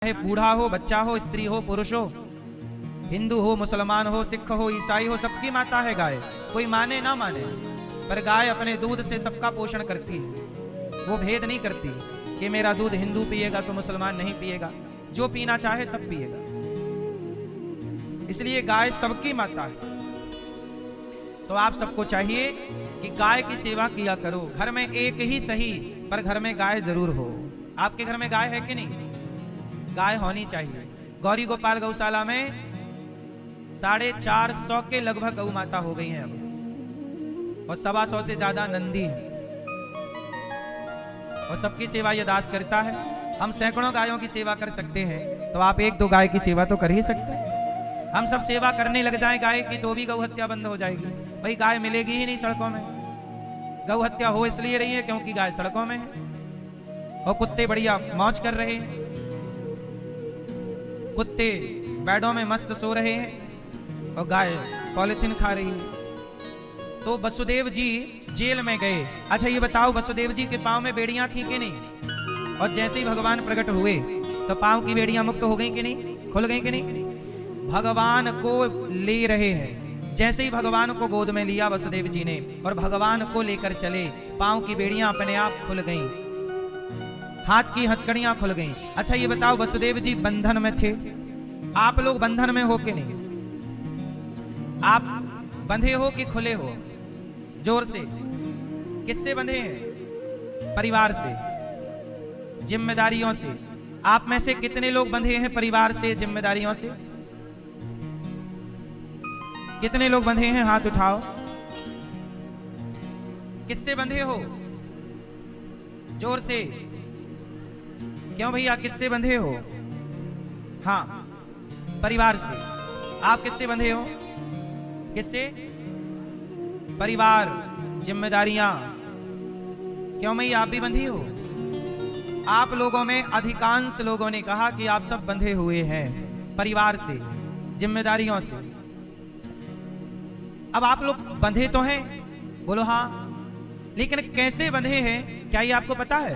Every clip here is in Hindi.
चाहे बूढ़ा हो, बच्चा हो, स्त्री हो, पुरुष हो, हिंदू हो, मुसलमान हो, सिख हो, ईसाई हो, सबकी माता है गाय। कोई माने ना माने, पर गाय अपने दूध से सबका पोषण करती है। वो भेद नहीं करती कि मेरा दूध हिंदू पिएगा तो मुसलमान नहीं पिएगा, जो पीना चाहे सब पिएगा। इसलिए गाय सबकी माता है। तो आप सबको चाहिए कि गाय की सेवा किया करो। घर में एक ही सही, पर घर में गाय जरूर हो। आपके घर में गाय है कि नहीं? गाय होनी चाहिए। गौरी गोपाल गौशाला में 450 के लगभग गौ माता हो गई हैं अब, और 125 से ज्यादा नंदी हैं, और सबकी सेवा ये दास करता है। हम सैकड़ों गायों की सेवा कर सकते हैं, तो आप एक दो गाय की सेवा तो कर ही सकते हैं। हम सब सेवा करने लग जाएं गाय की तो भी गौ हत्या बंद हो जाएगी। भाई गाय मिलेगी ही नहीं सड़कों में। गौ हत्या हो इसलिए रही है क्योंकि गाय सड़कों में है, और कुत्ते बढ़िया मौज कर रहे हैं। कुत्ते बेडों में मस्त सो रहे हैं और गाय पॉलिथीन खा रही है। तो वसुदेव जी जेल में गए। अच्छा ये बताओ, वसुदेव जी के पांव में बेड़ियां थी कि नहीं? और जैसे ही भगवान प्रकट हुए तो पांव की बेड़ियां मुक्त हो गई कि नहीं, खुल गई कि नहीं? भगवान को ले रहे हैं। जैसे ही भगवान को गोद में लिया वसुदेव जी ने और भगवान को लेकर चले, पांव की बेड़ियां अपने आप खुल गईं, हाथ की हथकड़ियां खुल गईं। अच्छा ये बताओ, वसुदेव जी बंधन में थे। आप लोग बंधन में हो कि नहीं? आप बंधे हो कि खुले हो? जोर से। किससे बंधे हैं? परिवार से, जिम्मेदारियों से। आप में से कितने लोग बंधे हैं परिवार से, जिम्मेदारियों से? कितने लोग बंधे हैं? हाथ उठाओ। किससे बंधे हो? जोर से। क्यों भैया, किससे बंधे हो? हाँ, परिवार से। आप किससे बंधे हो? किससे? परिवार, जिम्मेदारियां। क्यों भैया, आप भी बंधी हो? आप लोगों में अधिकांश लोगों ने कहा कि आप सब बंधे हुए हैं परिवार से, जिम्मेदारियों से। अब आप लोग बंधे तो हैं, बोलो हाँ, लेकिन कैसे बंधे हैं क्या ये आपको पता है?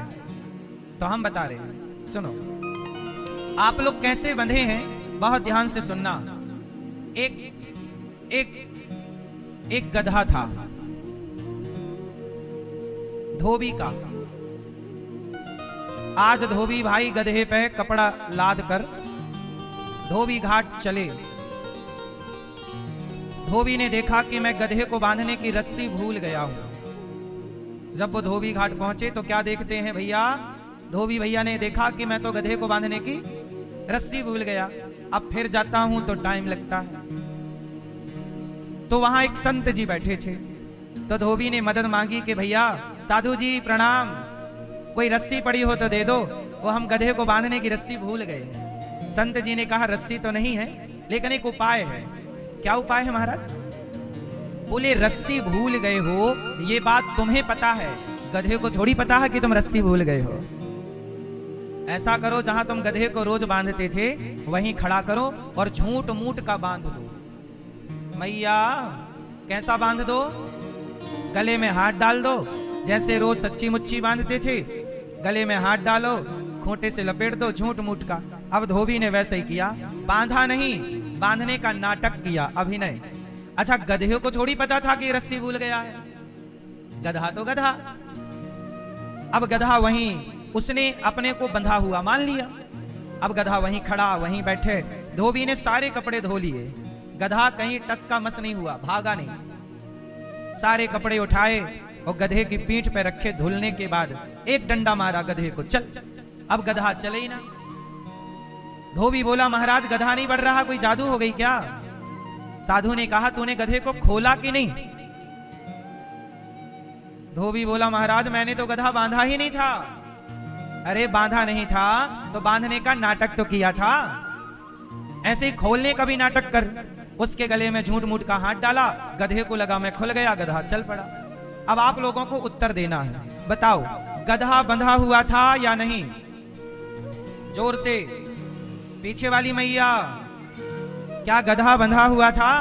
तो हम बता रहे हैं, सुनो। आप लोग कैसे बंधे हैं बहुत ध्यान से सुनना। एक गधा था, धोबी का। आज धोबी भाई गधे पे कपड़ा लाद कर धोबी घाट चले। धोबी ने देखा कि मैं गधे को बांधने की रस्सी भूल गया हूं। जब वो धोबी घाट पहुंचे तो क्या देखते हैं भैया? धोबी भैया ने देखा कि मैं तो गधे को बांधने की रस्सी भूल गया, अब फिर जाता हूं तो टाइम लगता है। तो वहां एक संत जी बैठे थे, तो धोबी ने मदद मांगी कि भैया साधु जी प्रणाम, कोई रस्सी पड़ी हो तो दे दो, वो हम गधे को बांधने की रस्सी भूल गए। संत जी ने कहा रस्सी तो नहीं है, लेकिन एक उपाय है। क्या उपाय है महाराज? बोले रस्सी भूल गए हो ये बात तुम्हें पता है, गधे को थोड़ी पता है कि तुम रस्सी भूल गए हो। ऐसा करो, जहां तुम गधे को रोज बांधते थे वहीं खड़ा करो और झूठ मूठ का बांध दो। मैया कैसा बांध दो? गले में हाथ डाल दो, जैसे रोज सच्ची मुच्ची बांधते थे। गले में हाथ डालो, खूंटे से लपेट दो, झूठ मूठ का। अब धोबी ने वैसे ही किया, बांधा नहीं, बांधने का नाटक किया, अभिनय। अच्छा गधे को थोड़ी पता था कि रस्सी भूल गया है। गधा तो गधा। अब गधा वहीं, उसने अपने को बंधा हुआ मान लिया। अब गधा वहीं खड़ा, वहीं बैठे। धोबी ने सारे कपड़े धो लिए, गधा कहीं टस का मस नहीं हुआ, भागा नहीं। सारे कपड़े उठाए और गधे की पीठ पे रखे। धुलने के बाद एक डंडा मारा गधे को, चल। अब गधा चले ही ना। धोबी बोला महाराज गधा नहीं बढ़ रहा, कोई जादू हो गई क्या? साधु ने कहा तूने गधे को खोला कि नहीं? धोबी बोला महाराज मैंने तो गधा बांधा ही नहीं था। अरे बांधा नहीं था तो बांधने का नाटक तो किया था, ऐसे ही खोलने का भी नाटक कर। उसके गले में झूठ मूठ का हाथ डाला, गधे को लगा मैं खुल गया, गधा चल पड़ा। अब आप लोगों को उत्तर देना है, बताओ गधा बंधा हुआ था या नहीं? जोर से। पीछे वाली मैया, क्या गधा बंधा हुआ था?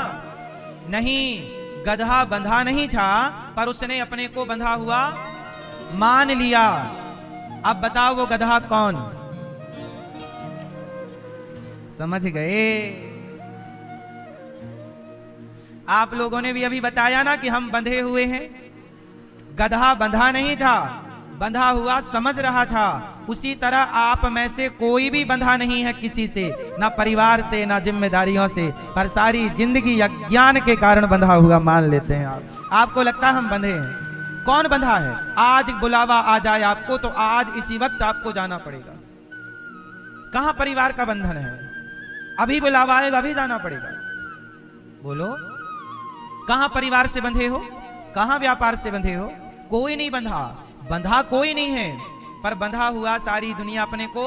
नहीं, गधा बंधा नहीं था, पर उसने अपने को बंधा हुआ मान लिया। अब बताओ वो गधा कौन? समझ गए? आप लोगों ने भी अभी बताया ना कि हम बंधे हुए हैं। गधा बंधा नहीं था, बंधा हुआ समझ रहा था। उसी तरह आप में से कोई भी बंधा नहीं है किसी से, ना परिवार से, ना जिम्मेदारियों से, पर सारी जिंदगी अज्ञान के कारण बंधा हुआ मान लेते हैं आप। आपको लगता है हम बंधे हैं। कौन बंधा है? आज बुलावा आ जाए आपको तो आज इसी वक्त आपको जाना पड़ेगा। कहां परिवार का बंधन है? अभी बुलावा आएगा, अभी जाना पड़ेगा। बोलो, कहां परिवार से बंधे हो? कहां व्यापार से बंधे हो? कोई नहीं बंधा। बंधा कोई नहीं है, पर बंधा हुआ सारी दुनिया अपने को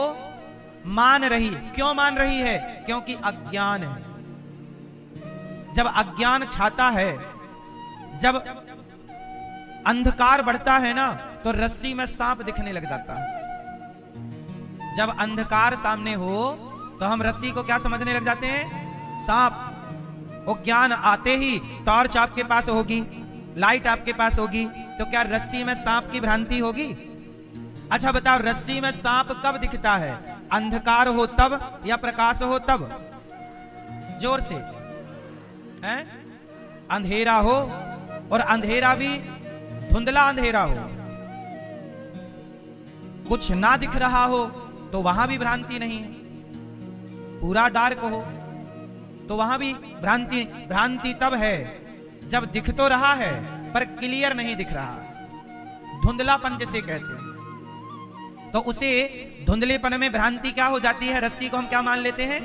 मान रही। क्यों मान रही है? क्योंकि अज्ञान है। जब अज्ञान छाता है, जब अंधकार बढ़ता है ना, तो रस्सी में सांप दिखने लग जाता है। जब अंधकार सामने हो तो हम रस्सी को क्या समझने लग जाते हैं? सांप। वो ज्ञान आते ही टॉर्च आपके पास होगी, लाइट आपके पास होगी, तो क्या रस्सी में सांप की भ्रांति होगी? अच्छा बताओ, रस्सी में सांप कब दिखता है? अंधकार हो तब या प्रकाश हो तब? जोर से हैं? अंधेरा हो, और अंधेरा भी धुंधला अंधेरा हो, कुछ ना दिख रहा हो तो वहां भी भ्रांति नहीं है। पूरा डार्क हो तो वहां भी भ्रांति। भ्रांति तब है जब दिख तो रहा है पर क्लियर नहीं दिख रहा। धुंधलापन जिसे कहते हैं, तो उसे धुंधलेपन में भ्रांति क्या हो जाती है? रस्सी को हम क्या मान लेते हैं?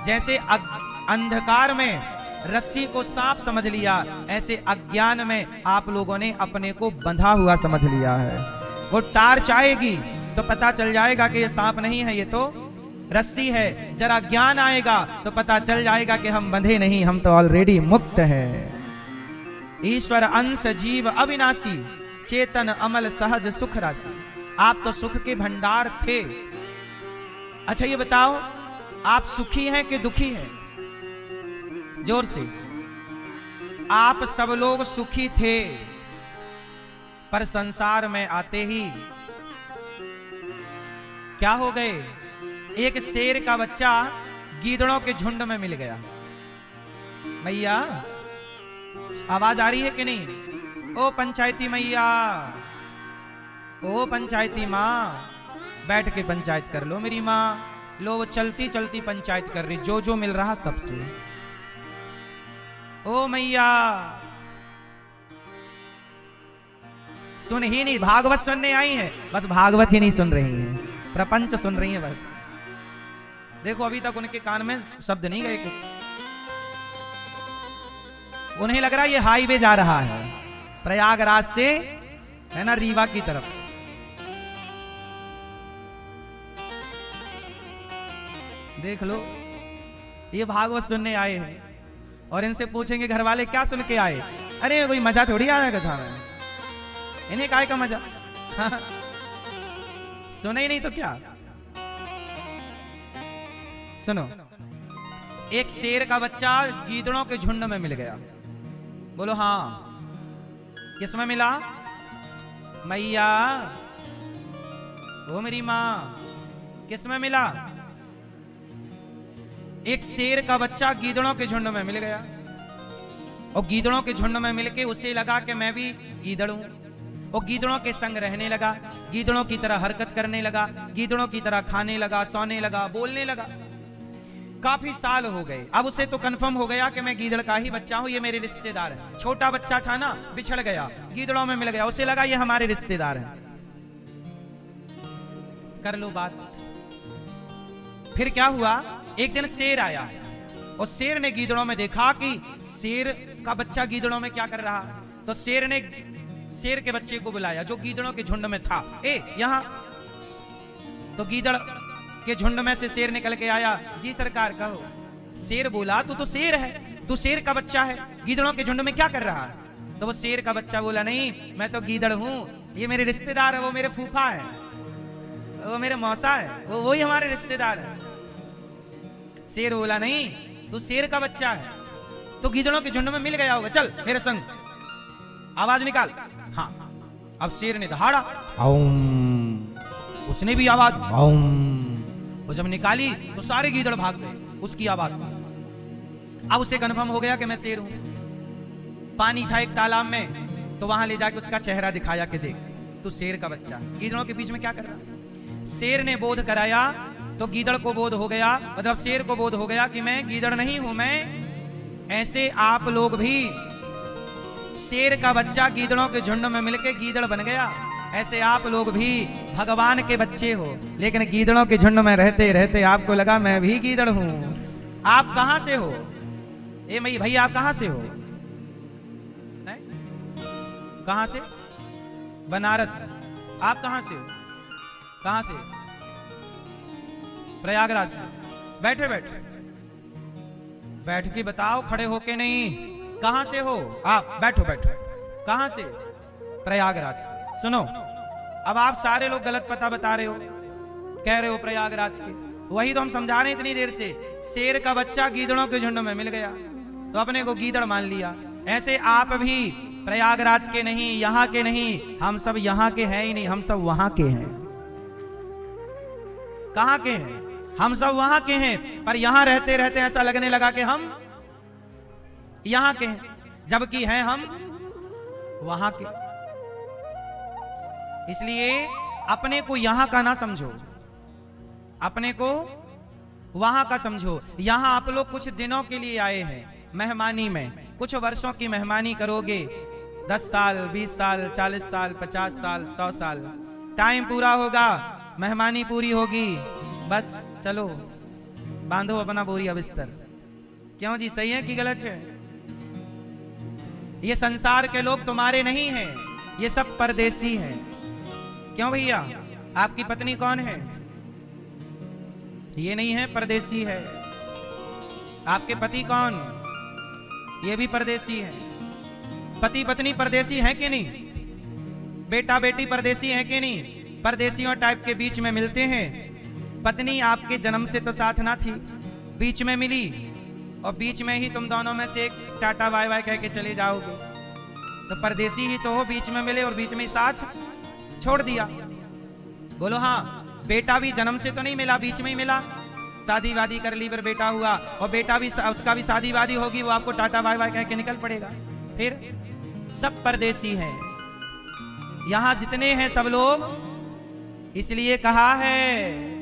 जैसे अंधकार में रस्सी को सांप समझ लिया, ऐसे अज्ञान में आप लोगों ने अपने को बंधा हुआ समझ लिया है। वो टार्च आएगी तो पता चल जाएगा कि ये सांप नहीं है, ये तो रस्सी है। जरा ज्ञान आएगा तो पता चल जाएगा कि हम बंधे नहीं, हम तो ऑलरेडी मुक्त हैं। ईश्वर अंश जीव अविनाशी, चेतन अमल सहज सुख राशि। आप तो सुख के भंडार थे। अच्छा ये बताओ, आप सुखी हैं कि दुखी हैं? जोर से। आप सब लोग सुखी थे, पर संसार में आते ही क्या हो गए? एक शेर का बच्चा गीदड़ों के झुंड में मिल गया। मैया आवाज आ रही है कि नहीं? ओ पंचायती मैया, ओ पंचायती माँ, बैठ के पंचायत कर लो मेरी माँ। लो वो चलती चलती पंचायत कर रही, जो जो मिल रहा सबसे। ओ मैया, सुन ही नहीं, भागवत सुनने आई है, बस भागवत ही नहीं सुन रही हैं, प्रपंच सुन रही हैं बस। देखो अभी तक उनके कान में शब्द नहीं गए कुछ। उन्हें लग रहा है ये हाईवे जा रहा है प्रयागराज से, है ना, रीवा की तरफ। देख लो, ये भागवत सुनने आए हैं और इनसे पूछेंगे घर वाले क्या सुन के आए? अरे कोई मजा थोड़ी आया कथा में, इन्हें काय का मजा? सुने ही नहीं तो क्या। सुनो, एक शेर का बच्चा गीदड़ों के झुंड में मिल गया। बोलो हाँ, किसमें मिला? मैया, वो मेरी माँ, किसमें मिला? एक शेर का बच्चा गीदड़ों के झुंड में मिल गया, और गीदड़ों के झुंड में मिलके उसे लगा कि मैं भी गीदड़ हूं। वो गीदड़ों के संग रहने लगा, गीदड़ों की तरह हरकत करने लगा, गीदड़ों की तरह खाने लगा, सोने लगा, बोलने लगा। काफी साल हो गए। अब उसे तो कंफर्म हो गया कि मैं गीदड़ का ही बच्चा हूं, ये मेरे रिश्तेदार हैं। छोटा बच्चा था ना, बिछड़ गया, गीदड़ों में मिल गया, उसे लगा ये हमारे रिश्तेदार हैं। कर लो बात। फिर क्या हुआ? एक दिन शेर आया और शेर ने गीदड़ों में देखा कि शेर का बच्चा गीदड़ों में क्या कर रहा। तो शेर ने शेर के बच्चे को बुलाया जो गीदड़ों के झुंड में था। ए यहां। तो गीदड़ के झुंड में से शेर निकल के आया। जी सरकार कहो। शेर बोला तू तो शेर है, तू शेर का बच्चा है, गीदड़ों के झुंड में क्या कर रहा है? तो वो शेर का बच्चा बोला नहीं, मैं तो गीदड़ हूं, ये मेरे रिश्तेदार है, वो मेरे फूफा है, वो मेरे मौसा है, वो वही हमारे रिश्तेदार है। शेर बोला नहीं, तू शेर का बच्चा है, तो गीदड़ों के झुंड में मिल गया होगा, चल मेरे संग, आवाज निकाल। हाँ, अब शेर ने दहाड़ा, उसने भी आवाज, वो जब निकाली तो सारे गीदड़ भाग गए उसकी आवाज से। अब उसे कन्फर्म हो गया कि मैं शेर हूं। पानी था एक तालाब में, तो वहां ले जाके उसका चेहरा दिखाया कि देख तू शेर का बच्चा, गीदड़ों के बीच में क्या कर रहा। शेर ने बोध कराया तो गीदड़ को बोध हो गया, मतलब शेर को बोध हो गया कि मैं गीदड़ नहीं हूं, मैं। ऐसे आप लोग भी शेर का बच्चा गीदड़ों के झुंड में मिलके गीदड़ बन गया। ऐसे आप लोग भी भगवान के बच्चे हो, लेकिन गीदड़ों के झुंड में रहते रहते आपको लगा मैं भी गीदड़ हूं। आप कहां से हो? ए मई भाई, आप कहां से हो? कहां से? बनारस। आप कहां से हो? कहां से? प्रयागराज से। बैठे बैठे बैठ के बताओ, खड़े होके नहीं। कहां से हो आप? बैठो बैठो। कहां से? प्रयागराज। सुनो, अब आप सारे लोग गलत पता बता रहे हो, कह रहे हो प्रयागराज के। वही तो हम समझा रहे हैं इतनी देर से। शेर का बच्चा गीदड़ों के झुंड में मिल गया तो अपने को गीदड़ मान लिया। ऐसे आप भी प्रयागराज के नहीं, यहां के नहीं, हम सब यहां के हैं ही नहीं, हम सब वहां के हैं। कहां के हैं? हम सब वहां के हैं, पर यहां रहते रहते ऐसा लगने लगा कि हम यहां के हैं, जबकि हैं हम वहां के। इसलिए अपने को यहां का ना समझो, अपने को वहां का समझो। यहां आप लोग कुछ दिनों के लिए आए हैं मेहमानी में, कुछ वर्षों की मेहमानी करोगे, 10 साल, 20 साल, 40 साल, 50 साल, 100 साल, टाइम पूरा होगा, मेहमानी पूरी होगी, बस चलो बांधो अपना बोरिया बिस्तर। क्यों जी, सही है कि गलत है? ये संसार के लोग तुम्हारे नहीं हैं, ये सब परदेसी हैं। क्यों भैया? आपकी पत्नी कौन है? ये नहीं है, परदेसी है। आपके पति कौन? ये भी परदेसी है। पति पत्नी परदेसी है कि नहीं? बेटा बेटी परदेसी है कि नहीं? परदेसियों टाइप के बीच में मिलते हैं। पत्नी आपके जन्म से तो साथ ना थी, बीच में मिली, और बीच में ही तुम दोनों में से एक टाटा बाय बाय कह के चले जाओगे, तो परदेसी ही तो हो। बीच में मिले और बीच में ही साथ छोड़ दिया। बोलो हाँ। बेटा भी जन्म से तो नहीं मिला, बीच में ही मिला, शादी वादी कर ली, फिर बेटा हुआ, और बेटा भी, उसका भी शादी वादी होगी, वो आपको टाटा बाय बाय कह के निकल पड़ेगा। फिर सब परदेसी हैं। यहां जितने हैं सब लोग, इसलिए कहा है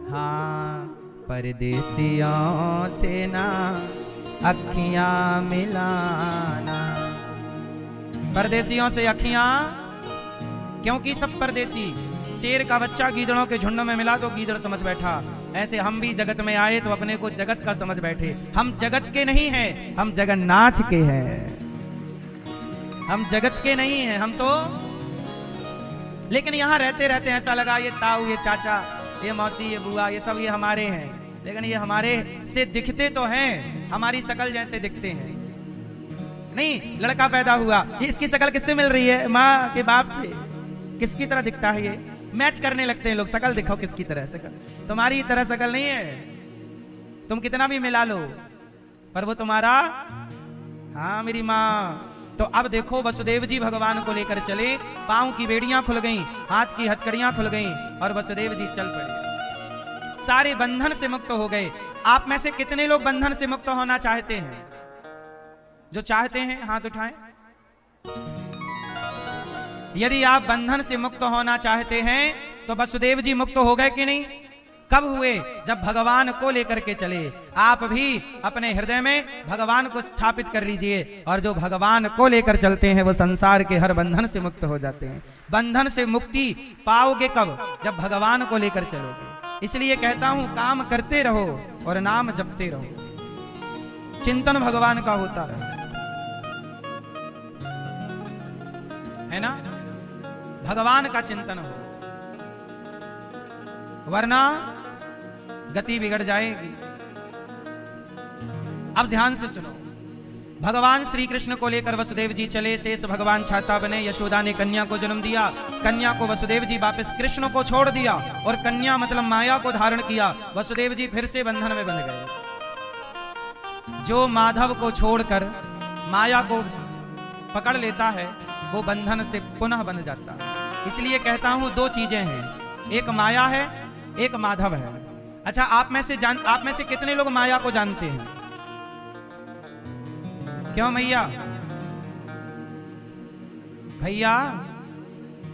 हाँ, परदेसियों से ना अखियां मिलाना। परदेसियों से अखियां, क्योंकि सब परदेसी। शेर का बच्चा गीदड़ों के झुंड में मिला तो गीदड़ समझ बैठा। ऐसे हम भी जगत में आए तो अपने को जगत का समझ बैठे। हम जगत के नहीं हैं, हम जगन्नाथ के हैं। हम जगत के नहीं हैं, हम तो। लेकिन यहां रहते रहते ऐसा लगा ये ताऊ, ये चाचा, ये मौसी, ये बुआ, ये सब ये हमारे हैं। लेकिन ये हमारे से दिखते तो हैं, हमारी शकल जैसे दिखते हैं। नहीं, लड़का पैदा हुआ, ये इसकी शकल किससे मिल रही है? माँ के बाप से। किसकी तरह दिखता है? ये मैच करने लगते हैं लोग, शकल दिखाओ किसकी तरह। शकल तुम्हारी तरह शकल नहीं है, तुम कितना भी मिला लो, पर वो तुम्हारा। हाँ मेरी माँ। तो अब देखो, वसुदेव जी भगवान को लेकर चले, पांव की बेड़ियां खुल गईं, हाथ की हथकड़ियां खुल गईं, और वसुदेव जी चल पड़े। सारे बंधन से मुक्त हो गए। आप में से कितने लोग बंधन से मुक्त होना चाहते हैं? जो चाहते हैं हाथ उठाएं। यदि आप बंधन से मुक्त होना चाहते हैं तो वसुदेव जी मुक्त हो गए कि नहीं? कब हुए? जब भगवान को लेकर के चले। आप भी अपने हृदय में भगवान को स्थापित कर लीजिए, और जो भगवान को लेकर चलते हैं वो संसार के हर बंधन से मुक्त हो जाते हैं। बंधन से मुक्ति पाओगे कब? जब भगवान को लेकर चलोगे। इसलिए कहता हूं, काम करते रहो और नाम जपते रहो, चिंतन भगवान का होता रहे, है ना? भगवान का चिंतन हो, वरना गति बिगड़ जाएगी। अब ध्यान से सुनो। भगवान श्री कृष्ण को लेकर वसुदेव जी चले। शेष भगवान छाता बने। यशोदा ने कन्या को जन्म दिया। कन्या को वसुदेव जी वापस कृष्ण को छोड़ दिया, और कन्या मतलब माया को धारण किया। वसुदेव जी फिर से बंधन में बंध गए। जो माधव को छोड़कर माया को पकड़ लेता है वो बंधन से पुनः बंध जाता है। इसलिए कहता हूं, दो चीजें हैं, एक माया है, एक माधव है। अच्छा, आप में से कितने लोग माया को जानते हैं? क्यों मैया? भैया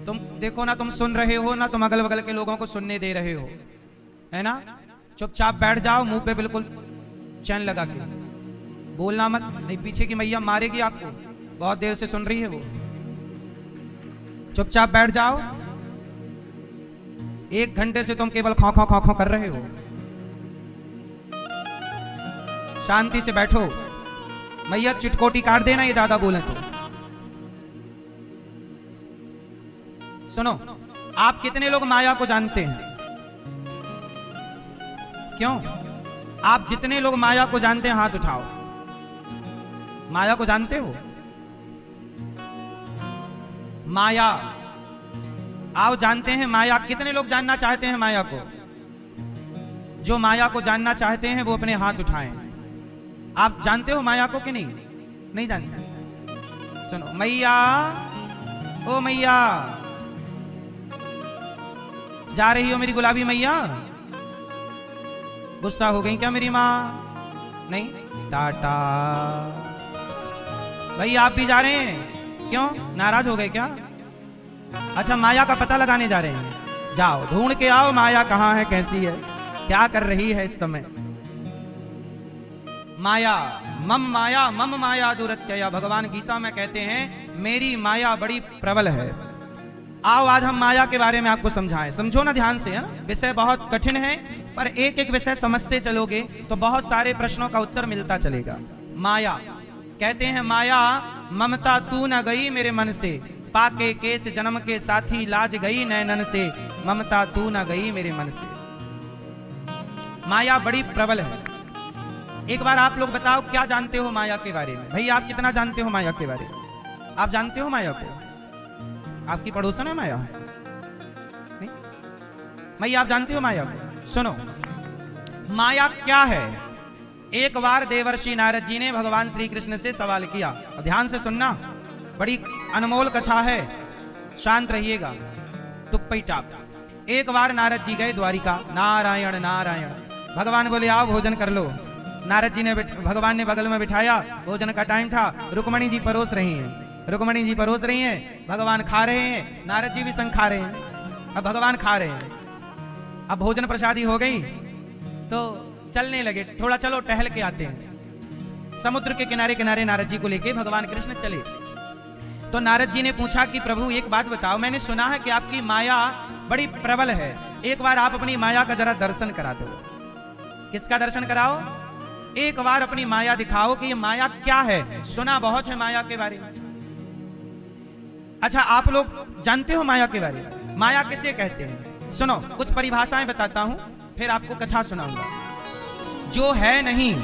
तुम देखो ना, तुम सुन रहे हो ना, तुम अगल बगल के लोगों को सुनने दे रहे हो, है ना? चुपचाप बैठ जाओ, मुंह पे बिल्कुल चैन लगा के, बोलना मत, नहीं पीछे की मैया मारेगी आपको, बहुत देर से सुन रही है वो। चुपचाप बैठ जाओ। 1 घंटे से तुम केवल खौ खौ खौ खौ कर रहे हो। शांति से बैठो। मैया चिटकोटी काट देना ये ज्यादा बोले तो। सुनो, आप कितने लोग माया को जानते हैं? क्यों? आप जितने लोग माया को जानते हैं हाथ उठाओ। माया को जानते हो? माया, आओ जानते हैं माया। कितने लोग जानना चाहते हैं माया को? जो माया को जानना चाहते हैं वो अपने हाथ उठाएं। आप जानते हो माया को कि नहीं? नहीं जानते? सुनो, मैया, ओ मैया, जा रही हो मेरी गुलाबी मैया? गुस्सा हो गई क्या मेरी माँ? नहीं, टाटा। भाई आप भी जा रहे हैं? क्यों, नाराज हो गए क्या? अच्छा, माया का पता लगाने जा रहे हैं? जाओ ढूंढ के आओ माया कहाँ है, कैसी है, क्या कर रही है इस समय। माया, मम माया दुरत्यया, भगवान गीता में कहते हैं मेरी माया बड़ी प्रबल है। आओ आज हम माया के बारे में आपको समझाएं। समझो ना ध्यान से, विषय बहुत कठिन है, पर एक एक विषय समझते चलोगे तो बहुत सारे प्रश्नों का उत्तर मिलता चलेगा। माया, कहते हैं माया ममता तू न गई मेरे मन से, पाके केस जन्म के साथी लाज गई नैनन से, ममता तू न गई मेरे मन से। माया बड़ी प्रबल है। एक बार आप लोग बताओ क्या जानते हो माया के बारे में? भाई आप कितना जानते हो माया के बारे में? आप जानते हो माया को? आपकी पड़ोसन है माया? नहीं? मैया आप जानते हो माया को? सुनो, माया क्या है? एक बार देवर्षि नारद जी ने भगवान श्री कृष्ण से सवाल किया। ध्यान से सुनना, बड़ी अनमोल कथा है, शांत रहिएगा। टुप्पी टाप। एक बार नारद जी गए द्वारिका। नारायण नारायण। भगवान बोले आओ भोजन कर लो। नारद जी ने भगवान ने बगल में बिठाया, भोजन का टाइम था। रुक्मणी जी परोस रही हैं, रुक्मणी जी परोस रही हैं, भगवान खा रहे हैं, नारद जी भी संग खा रहे हैं। अब भगवान खा रहे हैं। अब भोजन प्रसादी हो गई तो चलने लगे, थोड़ा चलो टहल के आते हैं। समुद्र के किनारे किनारे नारद जी को लेके भगवान कृष्ण चले। तो नारद जी ने पूछा कि प्रभु एक बात बताओ, मैंने सुना है कि आपकी माया बड़ी प्रबल है, एक बार आप अपनी माया का जरा दर्शन करा दो। किसका दर्शन कराओ? एक बार अपनी माया दिखाओ कि ये माया क्या है। सुना बहुत है माया के बारे में। अच्छा, आप लोग जानते हो माया के बारे में? माया किसे कहते हैं? सुनो, कुछ परिभाषाएं बताता हूं, फिर आपको कथा सुनाऊंगा। जो है नहीं,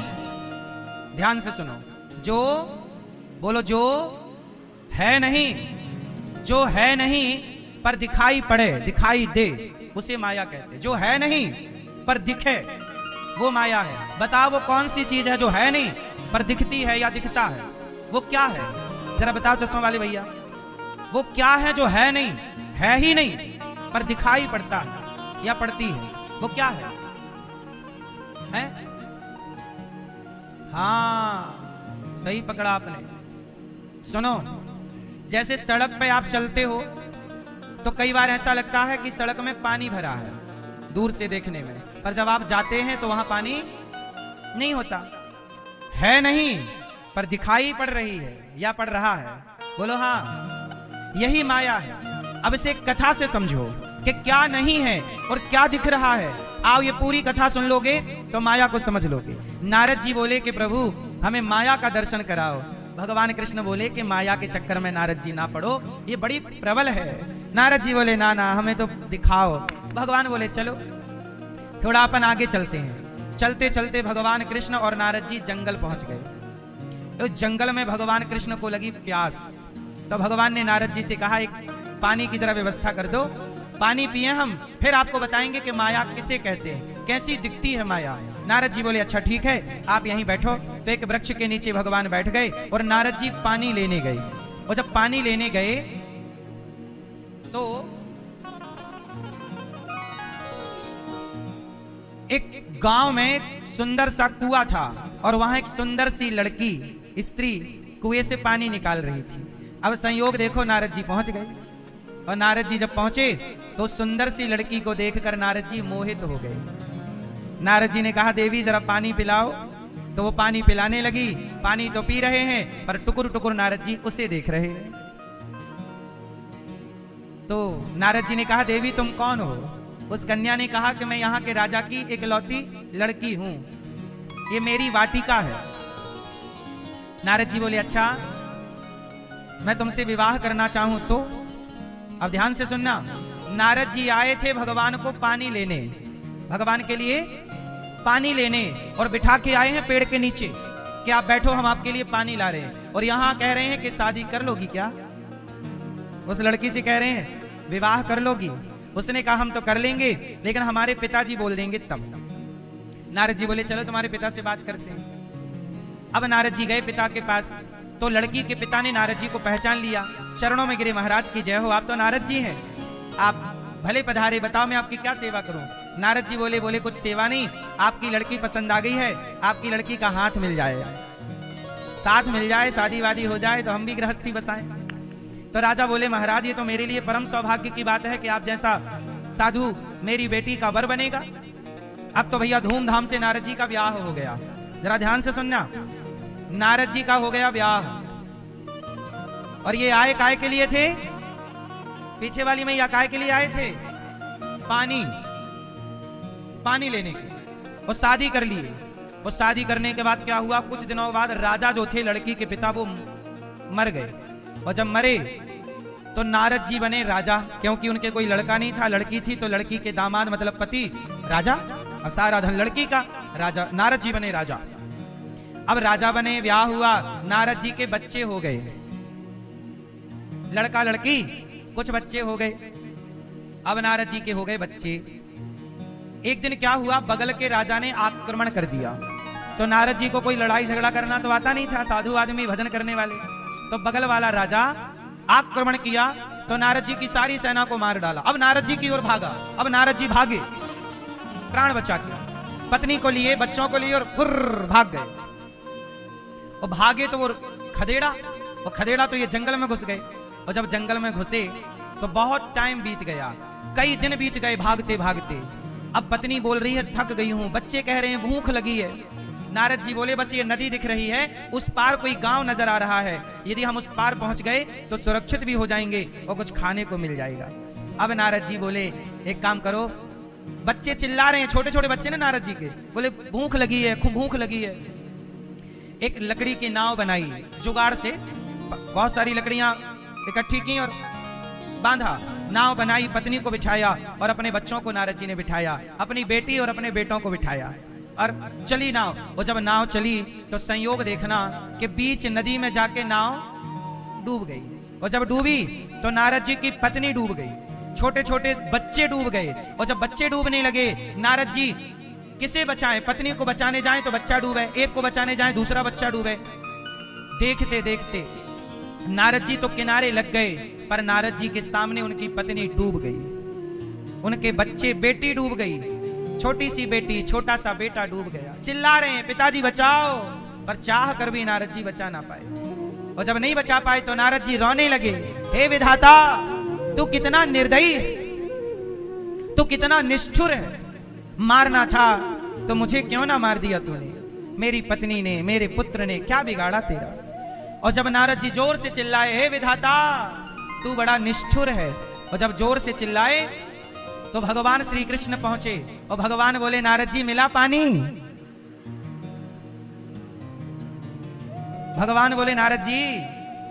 ध्यान से सुनो, जो बोलो, जो है नहीं, जो है नहीं पर दिखाई पड़े, दिखाई दे, उसे माया कहते हैं। जो है नहीं पर दिखे, वो माया है। बताओ वो कौन सी चीज है जो है नहीं पर दिखती है या दिखता है? वो क्या है? जरा बताओ चश्मा वाले भैया, वो क्या है जो है नहीं, है ही नहीं पर दिखाई पड़ता है या पड़ती है? वो क्या है? हाँ, सही पकड़ा आपने। सुनो, जैसे सड़क पे आप चलते हो तो कई बार ऐसा लगता है कि सड़क में पानी भरा है दूर से देखने में, पर जब आप जाते हैं तो वहां पानी नहीं होता। है नहीं पर दिखाई पड़ रही है या पड़ रहा है? बोलो हाँ, यही माया है। अब इसे कथा से समझो कि क्या नहीं है और क्या दिख रहा है। आओ ये पूरी कथा सुन लोगे तो माया को समझ लोगे। नारद जी बोले कि प्रभु हमें माया का दर्शन कराओ। भगवान कृष्ण बोले कि माया के चक्कर में नारद जी ना पड़ो, ये बड़ी प्रबल है। नारद जी बोले ना ना, हमें तो दिखाओ। भगवान बोले चलो थोड़ा अपन आगे चलते हैं। चलते चलते भगवान कृष्ण और नारद जी जंगल पहुंच गए। तो जंगल में भगवान कृष्ण को लगी प्यास, तो भगवान ने नारद जी से कहा एक पानी की जरा व्यवस्था कर दो, पानी पिए हम, फिर आपको बताएंगे कि माया किसे कहते हैं, कैसी दिखती है माया। नारद जी बोले अच्छा ठीक है, आप यहीं बैठो। तो एक वृक्ष के नीचे भगवान बैठ गए और नारद जी पानी लेने गए। और जब पानी लेने गए तो एक गांव में एक सुंदर सा कुआं था और वहां एक सुंदर सी लड़की स्त्री कुएं से पानी निकाल रही थी। अब संयोग देखो, नारद जी पहुंच गए और नारद जी जब पहुंचे तो सुंदर सी लड़की को देखकर नारद जी मोहित हो गए। नारद जी ने कहा, देवी जरा पानी पिलाओ। तो वो पानी पिलाने लगी। पानी तो पी रहे हैं पर टुकुर टुकुर नारद जी उसे देख रहे हैं। तो नारद जी ने कहा, देवी तुम कौन हो? उस कन्या ने कहा कि मैं यहाँ के राजा की इकलौती लड़की हूं, ये मेरी वाटिका है। नारद जी बोले, अच्छा मैं तुमसे विवाह करना चाहूं तो? अब ध्यान से सुनना। नारद जी आए थे भगवान को पानी लेने, भगवान के लिए पानी लेने, और बिठा के आए हैं पेड़ के नीचे कि आप बैठो, हम आपके लिए पानी ला रहे हैं। और यहां कह रहे हैं कि शादी कर लोगी क्या? उस लड़की से कह रहे हैं विवाह कर लोगी? उसने कहा हम तो कर लेंगे लेकिन हमारे पिताजी बोल देंगे तब। नारद जी बोले, चलो तुम्हारे पिता से बात करते हैं। अब नारद जी गए पिता के पास, तो लड़की के पिता ने नारद जी को पहचान लिया, चरणों में गिरे, महाराज की जय हो, आप तो नारद जी हैं, आप भले पधारे, बताओ मैं आपकी क्या सेवा करूं? नारद जी बोले कुछ सेवा नहीं, आपकी लड़की पसंद आ गई है, आपकी लड़की का हाथ मिल जाए, साथ मिल जाए, शादी वादी हो जाए तो हम भी गृहस्थी बसाएं। तो राजा बोले, महाराज ये तो मेरे लिए परम सौभाग्य की बात है कि आप जैसा साधु मेरी बेटी का वर बनेगा। अब तो भैया धूमधाम से नारद जी का ब्याह हो गया। जरा ध्यान से सुनना, नारद जी का हो गया ब्याह। और ये आए काय के लिए थे? पीछे वाली में या काय के लिए आए थे? पानी लेने के। और शादी कर लिए। और शादी करने के बाद क्या हुआ, कुछ दिनों बाद राजा जो थे लड़की के पिता वो मर गए। और जब मरे तो नारद जी बने राजा, क्योंकि उनके कोई लड़का नहीं था, लड़की थी, तो लड़की के दामाद मतलब पति राजा, अब सारा धन लड़की का, राजा नारद जी बने राजा। अब राजा बने, ब्याह हुआ, नारद जी के बच्चे हो गए, लड़का लड़की कुछ बच्चे हो गए। अब नारद जी के हो गए बच्चे। एक दिन क्या हुआ, बगल के राजा ने आक्रमण कर दिया। तो नारद जी को कोई लड़ाई झगड़ा करना तो आता नहीं था, साधु आदमी भजन करने वाले। तो बगल वाला राजा आक्रमण किया तो नारद जी की सारी सेना को मार डाला। अब नारद जी की ओर भागा। अब नारद जी भागे प्राण बचा के, पत्नी को लिए, बच्चों को लिए, और फुर्र भाग गए। और भागे तो वो खदेड़ा तो ये जंगल में घुस गए। और जब जंगल में घुसे तो बहुत टाइम बीत गया, कई दिन बीत गए भागते भागते। अब पत्नी बोल रही है थक गई हूं, बच्चे कह रहे हैं भूख लगी है। नारद जी बोले, बस ये नदी दिख रही है, उस पार कोई गांव नजर आ रहा है, यदि हम उस पार पहुंच गए तो सुरक्षित भी हो जाएंगे और कुछ खाने को मिल जाएगा। अब नारद जी बोले, एक काम करो, बच्चे चिल्ला रहे हैं, छोटे छोटे बच्चे ना नारद जी के, बोले भूख लगी है, खूब भूख लगी है। एक लकड़ी की नाव बनाई जुगाड़ से, बहुत सारी लकड़ियां इकट्ठी की और बांधा, नाव बनाई, पत्नी को बिठाया और अपने बच्चों को नारद जी ने बिठाया, अपनी बेटी और अपने बेटों को बिठाया और चली नाव। और जब नाव चली तो संयोग देखना कि बीच नदी में जाके नाव डूब गई। और जब डूबी तो नारद जी की पत्नी डूब गई, छोटे छोटे बच्चे डूब गए। और जब बच्चे डूबने लगे, नारद जी किसे बचाएं? पत्नी को बचाने जाएं तो बच्चा डूबे, एक को बचाने जाएं दूसरा बच्चा डूबे। देखते देखते नारद जी तो किनारे लग गए, पर नारद जी के सामने उनकी पत्नी डूब गई, उनके बच्चे, बेटी डूब गई, छोटी सी बेटी, छोटा सा बेटा डूब गया। चिल्ला रहे हैं पिताजी बचाओ, पर चाह कर भी नारद जी बचा ना पाए। और जब नहीं बचा पाए तो नारद जी रोने लगे, हे विधाता तू कितना निर्दयी है, तू कितना निष्ठुर है, मारना था तो मुझे क्यों ना मार दिया तूने, मेरी पत्नी ने, मेरे पुत्र ने क्या बिगाड़ा तेरा। और जब नारद जी जोर से चिल्लाए, हे विधाता तू बड़ा निष्ठुर है, और जब जोर से चिल्लाए तो भगवान श्री कृष्ण पहुंचे और भगवान बोले, नारद जी मिला पानी? भगवान बोले, नारद जी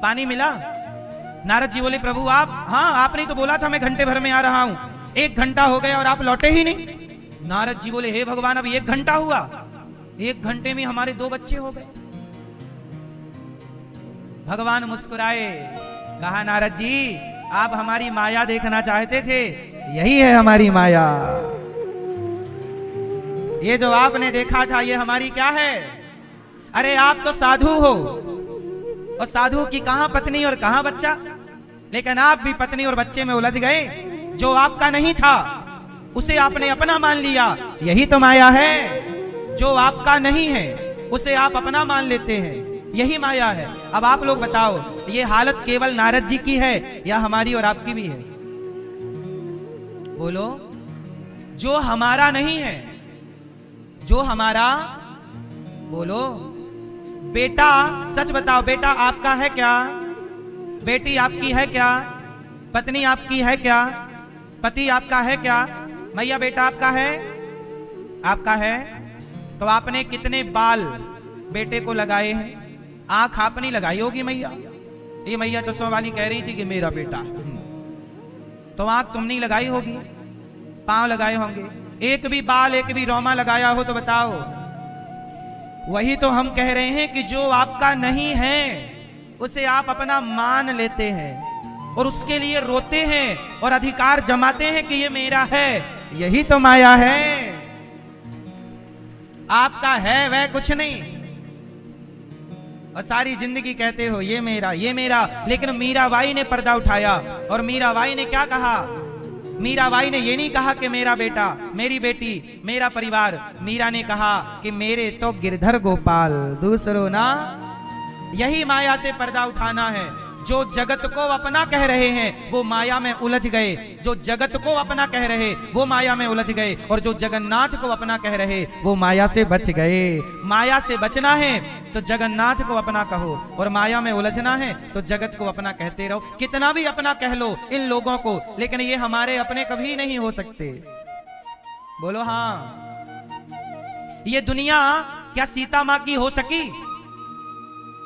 पानी मिला? नारद जी बोले, प्रभु आप? हाँ, आपने तो बोला था मैं घंटे भर में आ रहा हूं, 1 घंटा हो गया और आप लौटे ही नहीं। नारद जी बोले, हे भगवान अब 1 घंटा हुआ, 1 घंटे में हमारे 2 बच्चे हो गए। भगवान मुस्कुराए, कहा नारद जी आप हमारी माया देखना चाहते थे, यही है हमारी माया, ये जो आपने देखा था ये हमारी क्या है? अरे आप तो साधु हो, और साधु की कहां पत्नी और कहां बच्चा, लेकिन आप भी पत्नी और बच्चे में उलझ गए, जो आपका नहीं था उसे आपने अपना मान लिया, यही तो माया है। जो आपका नहीं है उसे आप अपना मान लेते हैं, यही माया है। अब आप लोग बताओ, ये हालत केवल नारद जी की है या हमारी और आपकी भी है? बोलो। जो हमारा नहीं है, जो हमारा, बोलो। बेटा, सच बताओ, बेटा आपका है क्या? बेटी आपकी है क्या? पत्नी आपकी है क्या? पति आपका है क्या? मैया बेटा आपका है? आपका है। तो आपने कितने बाल बेटे को लगाए हैं? आंख आपने लगाई होगी मैया। ये मैया चश्मा वाली कह रही थी कि मेरा बेटा है, तो आंख तुमने लगाई होगी, पांव लगाए होंगे, एक भी बाल एक भी रोमा लगाया हो तो बताओ। वही तो हम कह रहे हैं कि जो आपका नहीं है उसे आप अपना मान लेते हैं और उसके लिए रोते हैं और अधिकार जमाते हैं कि ये मेरा है। यही तो माया है। आपका है वह कुछ नहीं, और सारी जिंदगी कहते हो ये मेरा, ये मेरा। लेकिन मीराबाई ने पर्दा उठाया और मीराबाई ने क्या कहा? मीराबाई ने ये नहीं कहा कि मेरा बेटा, मेरी बेटी, मेरा परिवार। मीरा ने कहा कि मेरे तो गिरधर गोपाल, दूसरों ना। यही माया से पर्दा उठाना है। जो जगत को अपना कह रहे हैं वो माया में उलझ गए, जो जगत को अपना कह रहे वो माया में उलझ गए, और जो जगन्नाथ को अपना कह रहे वो माया से बच गए। माया से बचना है तो जगन्नाथ को अपना कहो, और माया में उलझना है तो जगत को अपना कहते रहो। कितना भी अपना कह लो इन लोगों को, लेकिन ये हमारे अपने कभी नहीं हो सकते। बोलो हाँ। ये दुनिया क्या सीता मां की हो सकी?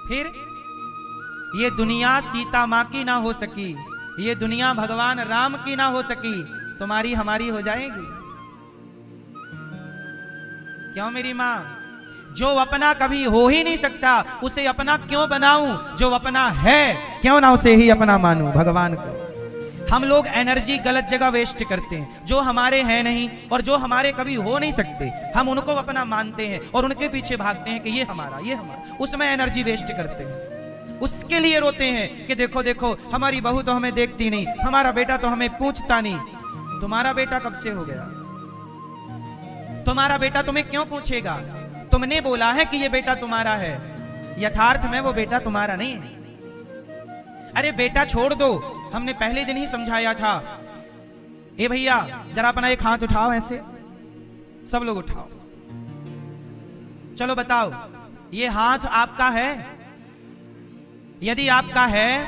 फिर ये दुनिया सीता मां की ना हो सकी, ये दुनिया भगवान राम की ना हो सकी, तुम्हारी हमारी हो जाएगी? क्यों मेरी मां? जो अपना कभी हो ही नहीं सकता उसे अपना क्यों बनाऊं? जो अपना है क्यों ना उसे ही अपना मानूं? भगवान को हम लोग एनर्जी गलत जगह वेस्ट करते हैं। जो हमारे हैं नहीं और जो हमारे कभी हो नहीं सकते, हम उनको अपना मानते हैं और उनके पीछे भागते हैं कि ये हमारा, ये हमारा। उसमें एनर्जी वेस्ट करते हैं, उसके लिए रोते हैं कि देखो देखो हमारी बहू तो हमें देखती नहीं, हमारा बेटा तो हमें पूछता नहीं। तुम्हारा बेटा कब से हो गया? तुम्हारा बेटा तुम्हें क्यों पूछेगा? तुमने बोला है कि ये बेटा तुम्हारा है, यथार्थ में वो बेटा तुम्हारा नहीं है। अरे बेटा छोड़ दो, हमने पहले दिन ही समझाया था। ए भैया जरा अपना एक हाथ उठाओ, ऐसे सब लोग उठाओ। चलो बताओ, ये हाथ आपका है? यदि आपका है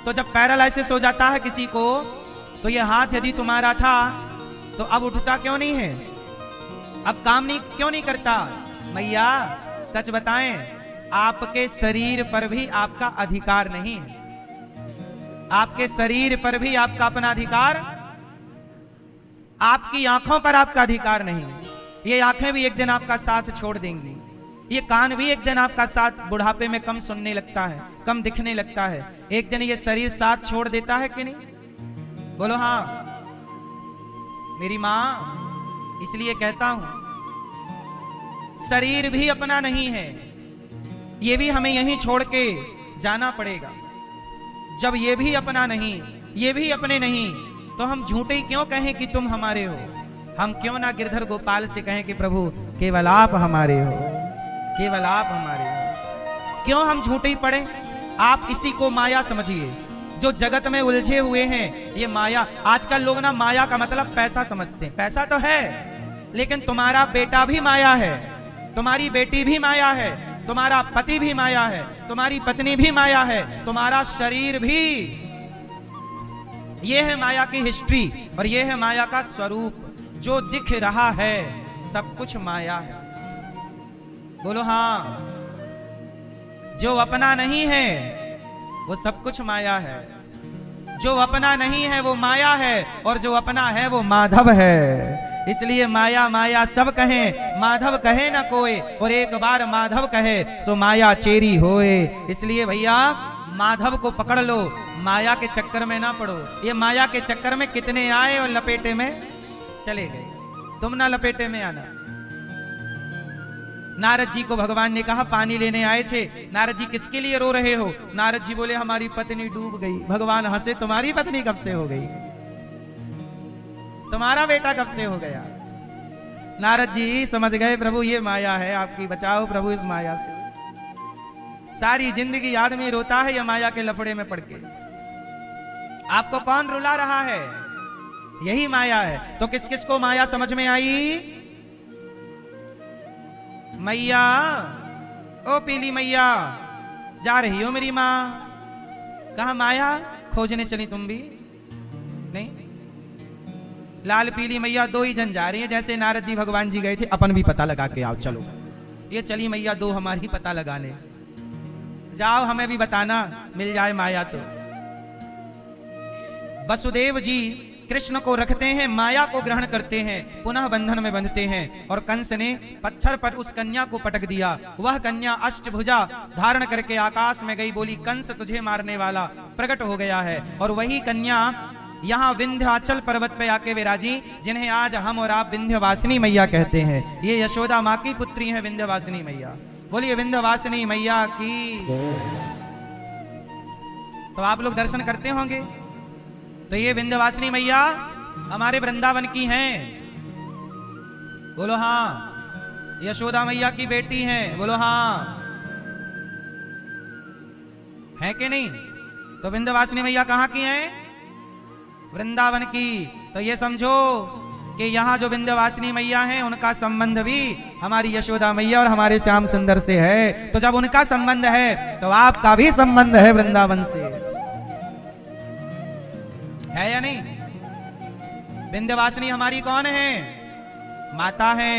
तो जब पैरालाइसिस हो जाता है किसी को, तो ये हाथ यदि तुम्हारा था तो अब उठता क्यों नहीं है? अब काम नहीं क्यों नहीं करता? मैया सच बताएं, आपके शरीर पर भी आपका अधिकार नहीं है। आपके शरीर पर भी आपका अपना अधिकार, आपकी आंखों पर आपका अधिकार नहीं है। ये आंखें भी एक दिन आपका साथ छोड़ देंगी, ये कान भी एक दिन आपका साथ, बुढ़ापे में कम सुनने लगता है, कम दिखने लगता है, एक दिन ये शरीर साथ छोड़ देता है कि नहीं? बोलो हाँ मेरी मां। इसलिए कहता हूं शरीर भी अपना नहीं है, ये भी हमें यहीं छोड़ के जाना पड़ेगा। जब ये भी अपना नहीं, ये भी अपने नहीं, तो हम झूठे क्यों कहें कि तुम हमारे हो? हम क्यों ना गिरधर गोपाल से कहें कि प्रभु केवल आप हमारे हो, केवल आप हमारे हो। क्यों हम झूठे पड़े? आप इसी को माया समझिए। जो जगत में उलझे हुए हैं ये माया। आजकल लोग ना माया का मतलब पैसा समझते हैं। पैसा तो है, लेकिन तुम्हारा बेटा भी माया है, तुम्हारी बेटी भी माया है, तुम्हारा पति भी माया है, तुम्हारी पत्नी भी माया है, तुम्हारा शरीर भी। यह है माया की हिस्ट्री और यह है माया का स्वरूप। जो दिख रहा है सब कुछ माया है। बोलो हाँ। जो अपना नहीं है वो सब कुछ माया है। जो अपना नहीं है वो माया है, और जो अपना है वो माधव है। इसलिए माया माया सब कहें, माधव कहे ना कोई, और एक बार माधव कहे सो माया चेरी होए। इसलिए भैया माधव को पकड़ लो, माया के चक्कर में ना पड़ो। ये माया के चक्कर में कितने आए और लपेटे में चले गए, तुम ना लपेटे में आना। नारद जी को भगवान ने कहा पानी लेने आए थे, नारद जी किसके लिए रो रहे हो? नारद जी बोले हमारी पत्नी डूब गई। भगवान हंसे, तुम्हारी पत्नी कब से हो गई? तुम्हारा बेटा कब से हो गया? नारद जी समझ गए प्रभु ये माया है आपकी, बचाओ प्रभु इस माया से। सारी जिंदगी आदमी रोता है या माया के लफड़े में पड़ के। आपको कौन रुला रहा है? यही माया है। तो किस किस को माया समझ में आई? मैया, ओ पीली मैया, जा रही हो मेरी मां? कहा माया खोजने चली तुम भी? नहीं, लाल पीली मैया दो ही जन जा रही है। जैसे नारद जी भगवान जी गए थे, अपन भी पता लगा के आओ, चलो। ये चली मैया दो हमारी पता लगाने, जाओ हमें भी बताना, मिल जाए माया तो। वसुदेव जी कृष्ण को रखते हैं, माया को ग्रहण करते हैं, पुनः बंधन में बंधते हैं। और कंस ने पत्थर पर उस कन्या को पटक दिया। वह कन्या अष्टभुजा धारण करके आकाश में गई, बोली कंस तुझे मारने वाला प्रकट हो गया है। और वही कन्या यहाँ विंध्याचल पर्वत पे आके विराजी, जिन्हें आज हम और आप विंध्यवासिनी मैया कहते हैं। ये यशोदा माँ की पुत्री है विंध्यवासिनी मैया। बोलिए विंध्यवासिनी मैया की। तो आप लोग दर्शन करते होंगे। तो ये विंध्यवासिनी मैया हमारे वृंदावन की हैं। बोलो हाँ। यशोदा मैया की बेटी हैं। बोलो हाँ। है कि नहीं? तो विंध्यवासिनी मैया कहाँ की हैं? वृंदावन की। तो ये समझो कि यहाँ जो विंध्यवासिनी मैया हैं उनका संबंध भी हमारी यशोदा मैया और हमारे श्याम सुंदर से है। तो जब उनका संबंध है तो आपका भी संबंध है वृंदावन से, है या नहीं? विंध्यवासिनी हमारी कौन है? माता है।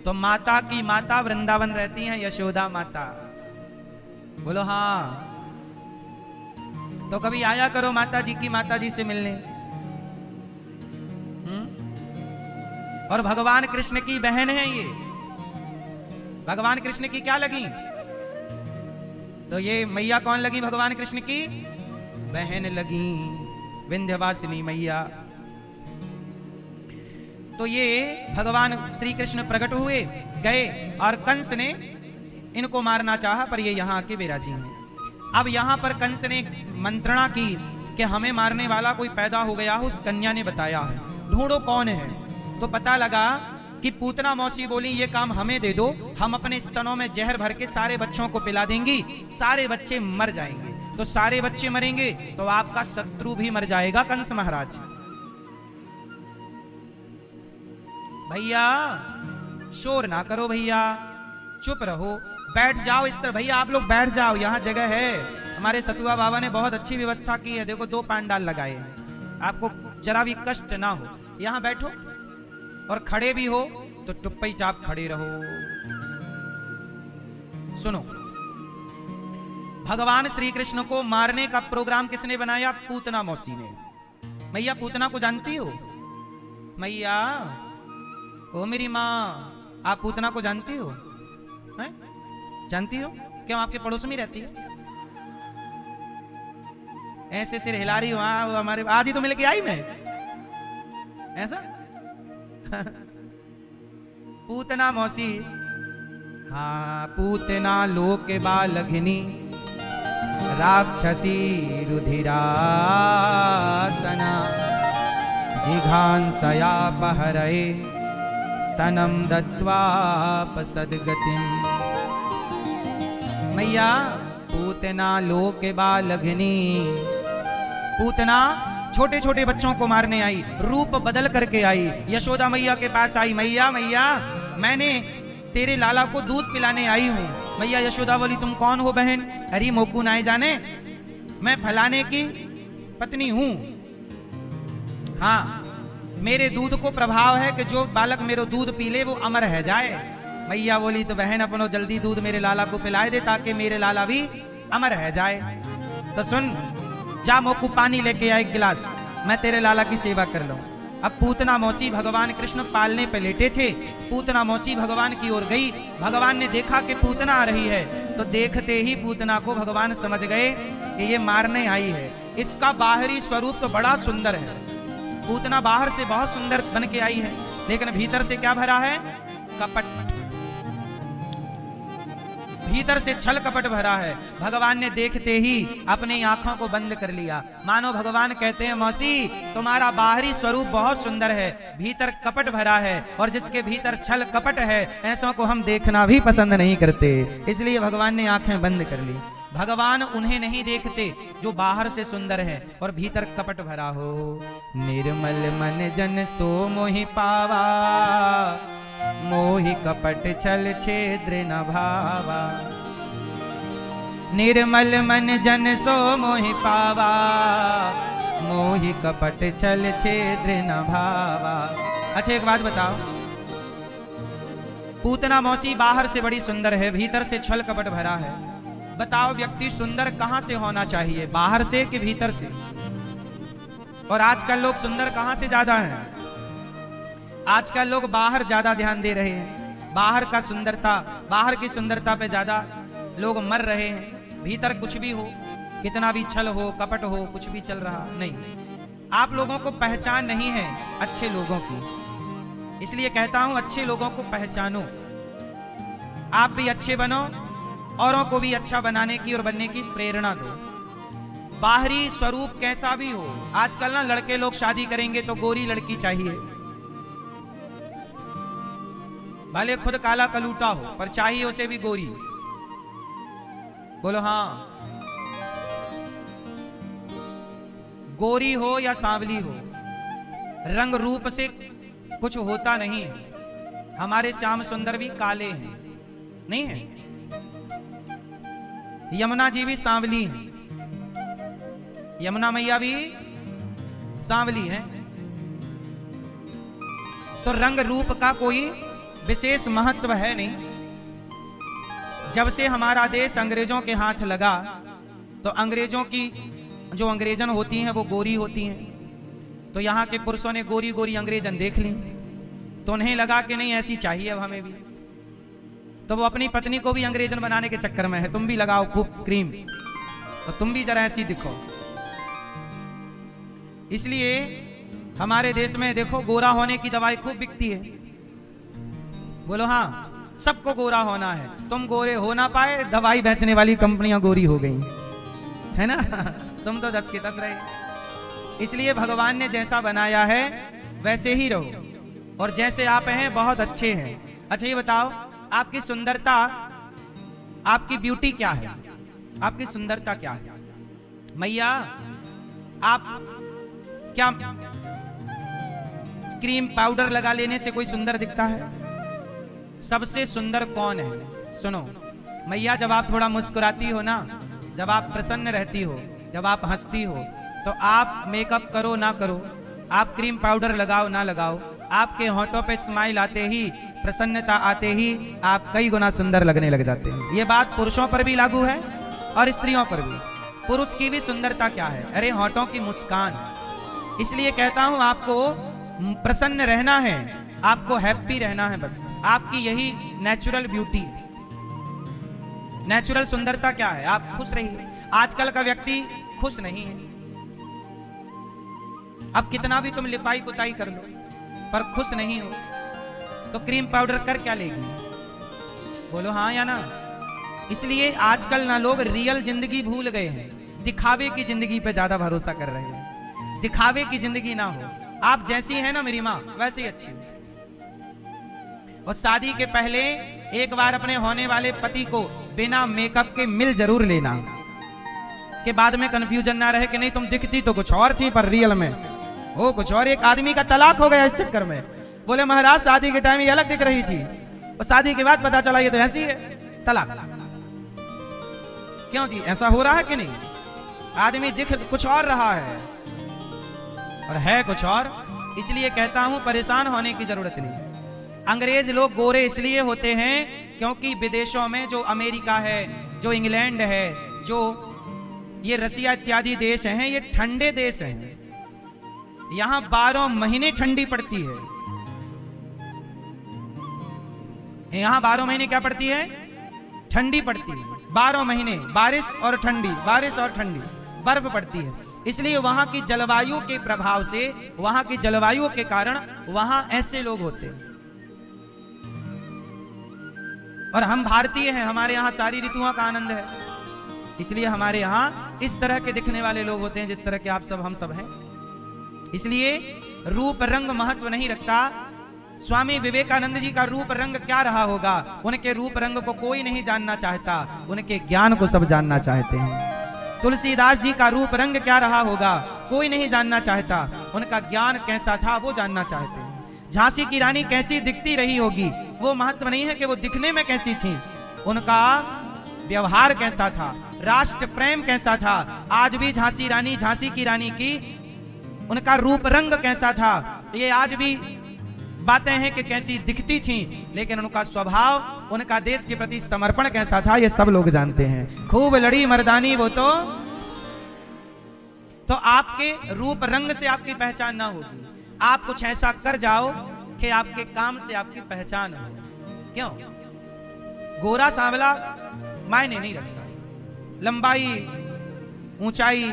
तो माता की माता वृंदावन रहती हैं, यशोदा माता। बोलो हाँ। तो कभी आया करो माता जी से मिलने। और भगवान कृष्ण की बहन है ये। भगवान कृष्ण की क्या लगी? तो ये मैया कौन लगी? भगवान कृष्ण की बहन लगी, विंध्यवासिनी मैया। तो ये भगवान श्री कृष्ण प्रकट हुए, गए और कंस ने इनको मारना चाहा, पर ये यहां आके विराजी हैं। अब यहां पर कंस ने मंत्रणा की कि हमें मारने वाला कोई पैदा हो गया हो। उस कन्या ने बताया है, ढूंढो कौन है। तो पता लगा कि पूतना मौसी बोली ये काम हमें दे दो, हम अपने स्तनों में जहर भर के सारे बच्चों को पिला देंगी, सारे बच्चे मर जाएंगे। तो सारे बच्चे मरेंगे तो आपका शत्रु भी मर जाएगा, कंस महाराज। भैया शोर ना करो, भैया चुप रहो, बैठ जाओ इस तरह। भैया आप लोग बैठ जाओ, यहाँ जगह है। हमारे सतुआ बाबा ने बहुत अच्छी व्यवस्था की है। देखो 2 पांडाल लगाए हैं, आपको जरा भी कष्ट ना हो। यहाँ बैठो और खड़े भी हो तो टुप्पई टाप खड़े रहो। सुनो, भगवान श्री कृष्ण को मारने का प्रोग्राम किसने बनाया? पूतना मौसी ने। मैया पूतना को जानती हो? मैया ओ मेरी माँ, आप पूतना को जानती हो? हैं? जानती हो? क्यों आपके पड़ोस में रहती है? ऐसे सिर हिला रही हो। हमारे आज ही तो मिल के आई मैं, ऐसा। पूतना मौसी, हाँ पूतना लोक बालघिनी राक्षसी रुधिरासना जिघांसया पहरये स्तनम दत्वापसद्गतिम। मैया पूतना लोक बालघिनी, पूतना छोटे छोटे बच्चों को मारने आई, रूप बदल करके आई। यशोदा मैया के पास आई, मैया मैया मैंने तेरे लाला को दूध पिलाने आई हूँ। मैया यशोदा बोली तुम कौन हो बहन? अरे मोकू नाय जाने, मैं फलाने की पत्नी हूँ। हाँ, मेरे दूध को प्रभाव है कि जो बालक मेरे दूध पी ले वो अमर है जाए। मैया बोली तो बहन अपनो जल्दी दूध मेरे लाला को पिलाए दे ताकि मेरे लाला भी अमर है जाए। तो सुन, जा मोकू पानी लेके आ 1 गिलास, मैं तेरे लाला की सेवा कर लूं। अब पूतना मौसी भगवान कृष्ण पालने पे लेटे थे। पूतना मौसी भगवान की ओर गई। भगवान ने देखा कि पूतना आ रही है, तो देखते ही पूतना को भगवान समझ गए कि ये मारने आई है। इसका बाहरी स्वरूप तो बड़ा सुंदर है, पूतना बाहर से बहुत सुंदर बन के आई है, लेकिन भीतर से क्या भरा है? कपट। भीतर से छल कपट भरा है। भगवान ने देखते ही अपनी आंखों को बंद कर लिया। मानो भगवान कहते हैं, मौसी तुम्हारा बाहरी स्वरूप बहुत सुंदर है, भीतर कपट भरा है, और जिसके भीतर छल कपट है ऐसों को हम देखना भी पसंद नहीं करते। इसलिए भगवान ने आंखें बंद कर ली। भगवान उन्हें नहीं देखते जो बाहर से सुंदर है और भीतर कपट भरा हो। निर्मल मन जन सो मोहि पावा, मोहि कपट छल छेद्र न भावा। निर्मल मन जन सो मोहि पावा, मोहि कपट छल छेद्र न भावा। अच्छा एक बात बताओ, पूतना मौसी बाहर से बड़ी सुंदर है, भीतर से छल कपट भरा है। बताओ व्यक्ति सुंदर कहां से होना चाहिए, बाहर से कि भीतर से? और आजकल लोग सुंदर कहां से ज्यादा हैं? आजकल लोग बाहर ज्यादा ध्यान दे रहे हैं, बाहर का सुंदरता, बाहर की सुंदरता पे ज्यादा लोग मर रहे हैं। भीतर कुछ भी हो, कितना भी छल हो, कपट हो, कुछ भी चल रहा नहीं। आप लोगों को पहचान नहीं है अच्छे लोगों की, इसलिए कहता हूं अच्छे लोगों को पहचानो। आप भी अच्छे बनो, औरों को भी अच्छा बनाने की और बनने की प्रेरणा दो। बाहरी स्वरूप कैसा भी हो, आजकल ना लड़के लोग शादी करेंगे तो गोरी लड़की चाहिए, भले खुद काला कलूटा हो पर चाहिए उसे भी गोरी। बोलो हाँ, गोरी हो या सांवली हो, रंग रूप से कुछ होता नहीं है। हमारे श्याम सुंदर भी काले हैं, नहीं है? यमुना जी भी सांवली हैं, यमुना मैया भी सांवली हैं। तो रंग रूप का कोई विशेष महत्व है नहीं। जब से हमारा देश अंग्रेजों के हाथ लगा तो अंग्रेजों की जो अंग्रेजन होती हैं वो गोरी होती हैं। तो यहाँ के पुरुषों ने गोरी गोरी अंग्रेजन देख ली तो उन्हें लगा कि नहीं ऐसी चाहिए अब हमें भी। तो वो अपनी पत्नी को भी अंग्रेजन बनाने के चक्कर में है, तुम भी लगाओ खूब क्रीम तो तुम भी जरा ऐसी दिखो। इसलिए हमारे देश में देखो गोरा होने की दवाई खूब बिकती है। बोलो हाँ, सबको गोरा होना है, तुम गोरे हो ना पाए, दवाई बेचने वाली कंपनियां गोरी हो गई है ना। तुम तो 10 के 10 रहे। इसलिए भगवान ने जैसा बनाया है वैसे ही रहो, और जैसे आप हैं बहुत अच्छे हैं। अच्छा ये बताओ, आपकी सुंदरता, आपकी ब्यूटी क्या है? आपकी सुंदरता क्या है? मैया आप क्या क्रीम पाउडर लगा लेने से कोई सुंदर दिखता है? सबसे सुंदर कौन है? सुनो मैया, जब आप थोड़ा मुस्कुराती हो ना, जब आप प्रसन्न रहती हो, जब आप हंसती हो, तो आप मेकअप करो ना करो, आप क्रीम पाउडर लगाओ ना लगाओ, आपके होंठों पे स्माइल आते ही, प्रसन्नता आते ही आप कई गुना सुंदर लगने लग जाते हैं। ये बात पुरुषों पर भी लागू है और स्त्रियों पर भी। पुरुष की भी सुंदरता क्या है? अरे होंठों की मुस्कान। इसलिए कहता हूं आपको प्रसन्न रहना है, आपको हैप्पी रहना है, बस आपकी यही नेचुरल ब्यूटी, नेचुरल सुंदरता क्या है? आप खुश रहिए। आजकल का व्यक्ति खुश नहीं है। अब कितना भी तुम लिपाई पुताई कर लो पर खुश नहीं हो तो क्रीम पाउडर कर क्या लेगी? बोलो हाँ या ना। इसलिए आजकल ना लोग रियल जिंदगी भूल गए हैं, दिखावे की जिंदगी पे ज्यादा भरोसा कर रहे हैं। दिखावे की जिंदगी ना हो, आप जैसी हैं ना मेरी माँ वैसे ही अच्छी। और शादी के पहले एक बार अपने होने वाले पति को बिना मेकअप के मिल जरूर लेना, के बाद में कंफ्यूजन ना रहे कि नहीं तुम दिखती तो कुछ और थी पर रियल में वो कुछ और। एक आदमी का तलाक हो गया इस चक्कर में। बोले महाराज शादी के टाइम ये अलग दिख रही थी और शादी के बाद पता चला ये तो ऐसी है, तलाक। क्यों जी, ऐसा हो रहा है कि नहीं? आदमी दिख कुछ और रहा है और है कुछ और। इसलिए कहता हूं परेशान होने की जरूरत नहीं। अंग्रेज लोग गोरे इसलिए होते हैं क्योंकि विदेशों में जो अमेरिका है, जो इंग्लैंड है, जो ये रसिया इत्यादि देश हैं, ये ठंडे देश हैं। यहां 12 महीने ठंडी पड़ती है। यहां 12 महीने क्या पड़ती है? ठंडी पड़ती है। 12 महीने बारिश और ठंडी, बारिश और ठंडी, बर्फ पड़ती है। इसलिए वहां की जलवायु के प्रभाव से, वहां की जलवायु के कारण वहां ऐसे लोग होते हैं। और हम भारतीय हैं, हमारे यहाँ सारी ऋतुओं का आनंद है, इसलिए हमारे यहाँ इस तरह के दिखने वाले लोग होते हैं जिस तरह के आप सब हम सब हैं। इसलिए रूप रंग महत्व नहीं रखता। स्वामी विवेकानंद जी का रूप रंग क्या रहा होगा? उनके रूप रंग को कोई नहीं जानना चाहता, उनके ज्ञान को सब जानना चाहते हैं। तुलसीदास जी का रूप रंग क्या रहा होगा? कोई नहीं जानना चाहता, उनका ज्ञान कैसा था वो जानना चाहते हैं। झांसी की रानी कैसी दिखती रही होगी, वो महत्व नहीं है कि वो दिखने में कैसी थी, उनका व्यवहार कैसा था, राष्ट्र प्रेम कैसा था। आज भी झांसी की रानी की उनका रूप रंग कैसा था, ये आज भी बातें हैं कि कैसी दिखती थी, लेकिन उनका स्वभाव, उनका देश के प्रति समर्पण कैसा था, ये सब लोग जानते हैं। खूब लड़ी मर्दानी वो तो आपके रूप रंग से आपकी पहचान ना होगी। आप कुछ ऐसा कर जाओ कि आपके काम से आपकी पहचान हो। क्यों? गोरा सांवला मायने नहीं रखता, लंबाई ऊंचाई,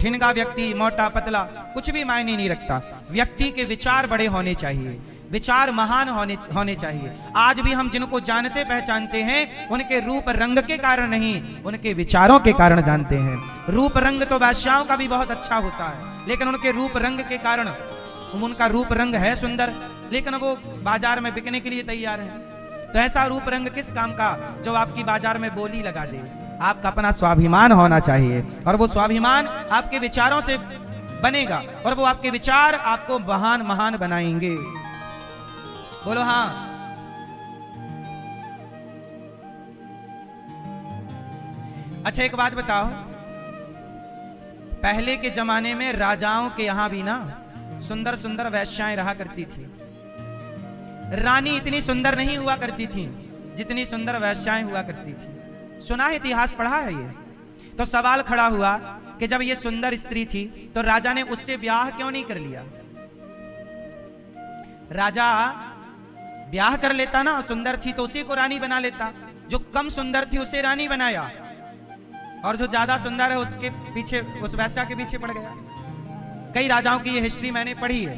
ठिनगा व्यक्ति, मोटा पतला, कुछ भी मायने नहीं रखता। व्यक्ति के विचार बड़े होने चाहिए, विचार महान होने चाहिए। आज भी हम जिनको जानते पहचानते हैं उनके रूप रंग के कारण नहीं, उनके विचारों के कारण जानते हैं। रूप रंग तो वेश्याओं का भी बहुत अच्छा होता है, लेकिन उनके रूप रंग के कारण, उनका रूप रंग है सुंदर, लेकिन वो बाजार में बिकने के लिए तैयार है। तो ऐसा रूप रंग किस काम का जो आपकी बाजार में बोली लगा दे? आपका अपना स्वाभिमान होना चाहिए, और वो स्वाभिमान आपके विचारों से बनेगा, और वो आपके विचार आपको महान बनाएंगे। बोलो हाँ। अच्छा एक बात बताओ, पहले के जमाने में राजाओं के यहां भी ना सुंदर सुंदर वेश्याएं रहा करती थी। रानी इतनी सुंदर नहीं हुआ करती थी जितनी सुंदर वेश्याएं हुआ करती थी। सुना है, इतिहास पढ़ा है ये। तो सवाल खड़ा हुआ कि जब ये सुंदर स्त्री थी तो राजा ने उससे ब्याह क्यों नहीं कर लिया? राजा ब्याह कर लेता ना, सुंदर थी तो उसी को रानी बना लेता। जो कम सुंदर थी उसे रानी बनाया, और जो ज्यादा सुंदर है उसके पीछे, उस वैश्या के पीछे पड़ गया। कई राजाओं की ये हिस्ट्री मैंने पढ़ी है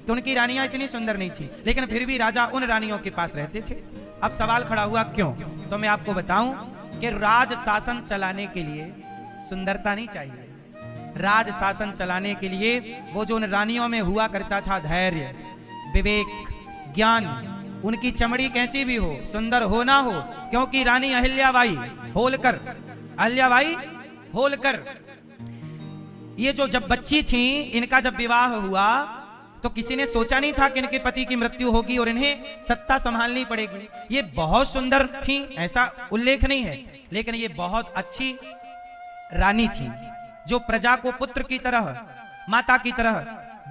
कि उनकी रानियां इतनी सुंदर नहीं थी, लेकिन फिर भी राजा उन रानियों के पास रहते थे। अब सवाल खड़ा हुआ क्यों? तो मैं आपको बताऊं कि राज शासन चलाने के लिए सुंदरता नहीं चाहिए। राज शासन चलाने के लिए वो जो उन रानियों में हुआ करता था धैर्य, विवेक, ज्ञान, उनकी चमड़ी कैसी भी हो, सुंदर हो ना हो, क्योंकि रानी अहिल्याबाई होलकर ये जो जब बच्ची थी, इनका जब विवाह हुआ तो किसी ने सोचा नहीं था कि इनके पति की मृत्यु होगी और इन्हें सत्ता संभालनी पड़ेगी। ये बहुत सुंदर थी, ऐसा उल्लेख नहीं है, लेकिन ये बहुत अच्छी रानी थी जो प्रजा को पुत्र की तरह, माता की तरह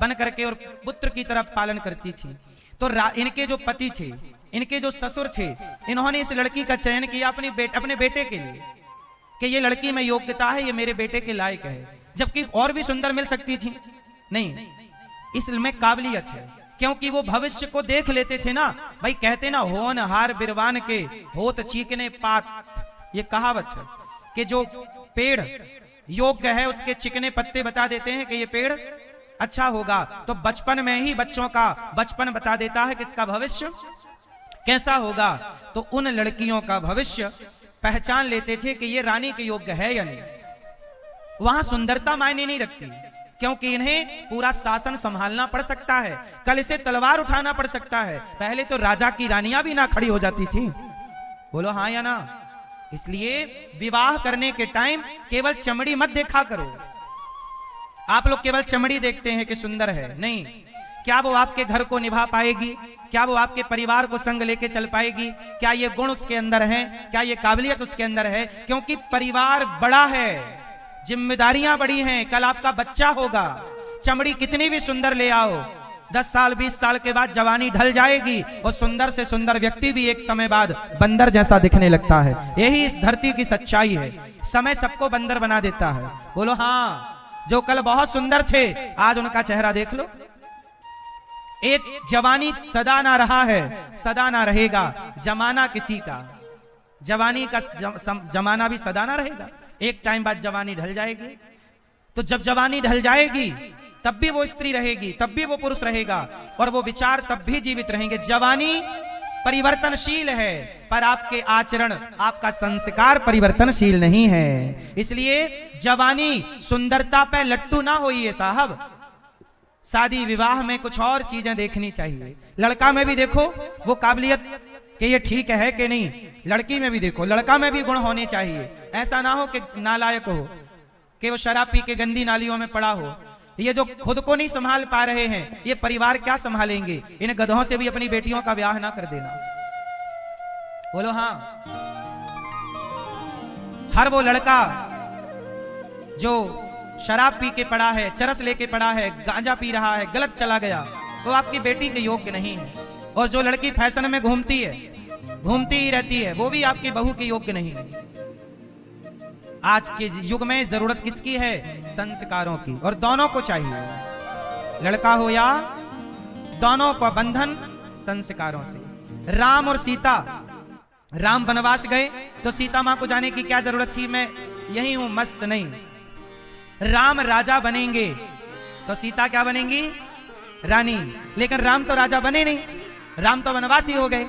बन करके और पुत्र की तरह पालन करती थी। तो इनके जो पति थे, इनके जो ससुर थे, इन्होंने इस लड़की का चयन किया अपने बेटे के लिए कि ये लड़की में योग्यता है, ये मेरे बेटे के लायक है। जबकि और भी सुंदर मिल सकती थी, नहीं, इसमें काबिलियत है, क्योंकि वो भविष्य को देख लेते थे ना। भाई कहते ना, होनहार बिरवान के होत चीकने पात, ये कहावत है कि जो पेड़ योग्य है उसके चिकने पत्ते बता देते हैं कि ये पेड़ अच्छा होगा। तो बचपन में ही बच्चों का बचपन बता देता है कि इसका भविष्य कैसा होगा। तो उन लड़कियों का भविष्य पहचान लेते थे कि ये रानी के योग्य है या नहीं। वहां सुंदरता मायने नहीं रखती, क्योंकि इन्हें पूरा शासन संभालना पड़ सकता है, कल इसे तलवार उठाना पड़ सकता है। पहले तो राजा की रानियां भी ना खड़ी हो जाती थी। बोलो हाँ या ना। इसलिए विवाह करने के टाइम केवल चमड़ी मत देखा करो। आप लोग केवल चमड़ी देखते हैं कि सुंदर है, नहीं, क्या वो आपके घर को निभा पाएगी? क्या वो आपके परिवार को संग लेके चल पाएगी? क्या ये गुण उसके अंदर है? क्या ये काबिलियत उसके अंदर है? क्योंकि परिवार बड़ा है, जिम्मेदारियां बड़ी हैं, कल आपका बच्चा होगा। चमड़ी कितनी भी सुंदर ले आओ, 10 साल 20 साल के बाद जवानी ढल जाएगी और सुंदर से सुंदर व्यक्ति भी एक समय बाद बंदर जैसा दिखने लगता है। यही इस धरती की सच्चाई है, समय सबको बंदर बना देता है। बोलो हाँ। जो कल बहुत सुंदर थे आज उनका चेहरा देख लो। एक जवानी सदा ना रहा है, सदा ना रहेगा। जमाना किसी का, जवानी का जमाना भी सदा ना रहेगा। एक टाइम बाद जवानी ढल जाएगी। तो जब जवानी ढल जाएगी तब भी वो स्त्री रहेगी, तब भी वो पुरुष रहेगा, और वो विचार तब भी जीवित रहेंगे। जवानी परिवर्तनशील है, पर आपके आचरण, आपका संस्कार परिवर्तनशील नहीं है। इसलिए जवानी सुंदरता पे लट्टू ना होइए साहब। शादी विवाह में कुछ और चीजें देखनी चाहिए। लड़का में भी देखो वो काबिलियत कि ये ठीक है कि नहीं, लड़की में भी देखो, लड़का में भी गुण होने चाहिए। ऐसा ना हो कि नालायक हो, कि वो शराब पी के गंदी नालियों में पड़ा हो। ये जो खुद को नहीं संभाल पा रहे हैं, ये परिवार क्या संभालेंगे? इन गधों से भी अपनी बेटियों का ब्याह ना कर देना। बोलो हाँ। हर वो लड़का जो शराब पी के पड़ा है, चरस लेके पड़ा है, गांजा पी रहा है, गलत चला गया, वो आपकी बेटी के योग्य नहीं है। और जो लड़की फैशन में घूमती है, घूमती ही रहती है, वो भी आपकी बहू के योग्य नहीं है। आज के युग में जरूरत किसकी है? संस्कारों की। और दोनों को चाहिए, लड़का हो या, दोनों का बंधन संस्कारों से। राम और सीता, राम वनवास गए तो सीता मां को जाने की क्या जरूरत थी? मैं यही हूं मस्त नहीं। राम राजा बनेंगे तो सीता क्या बनेंगी? रानी। लेकिन राम तो राजा बने नहीं, राम तो वनवासी हो गए।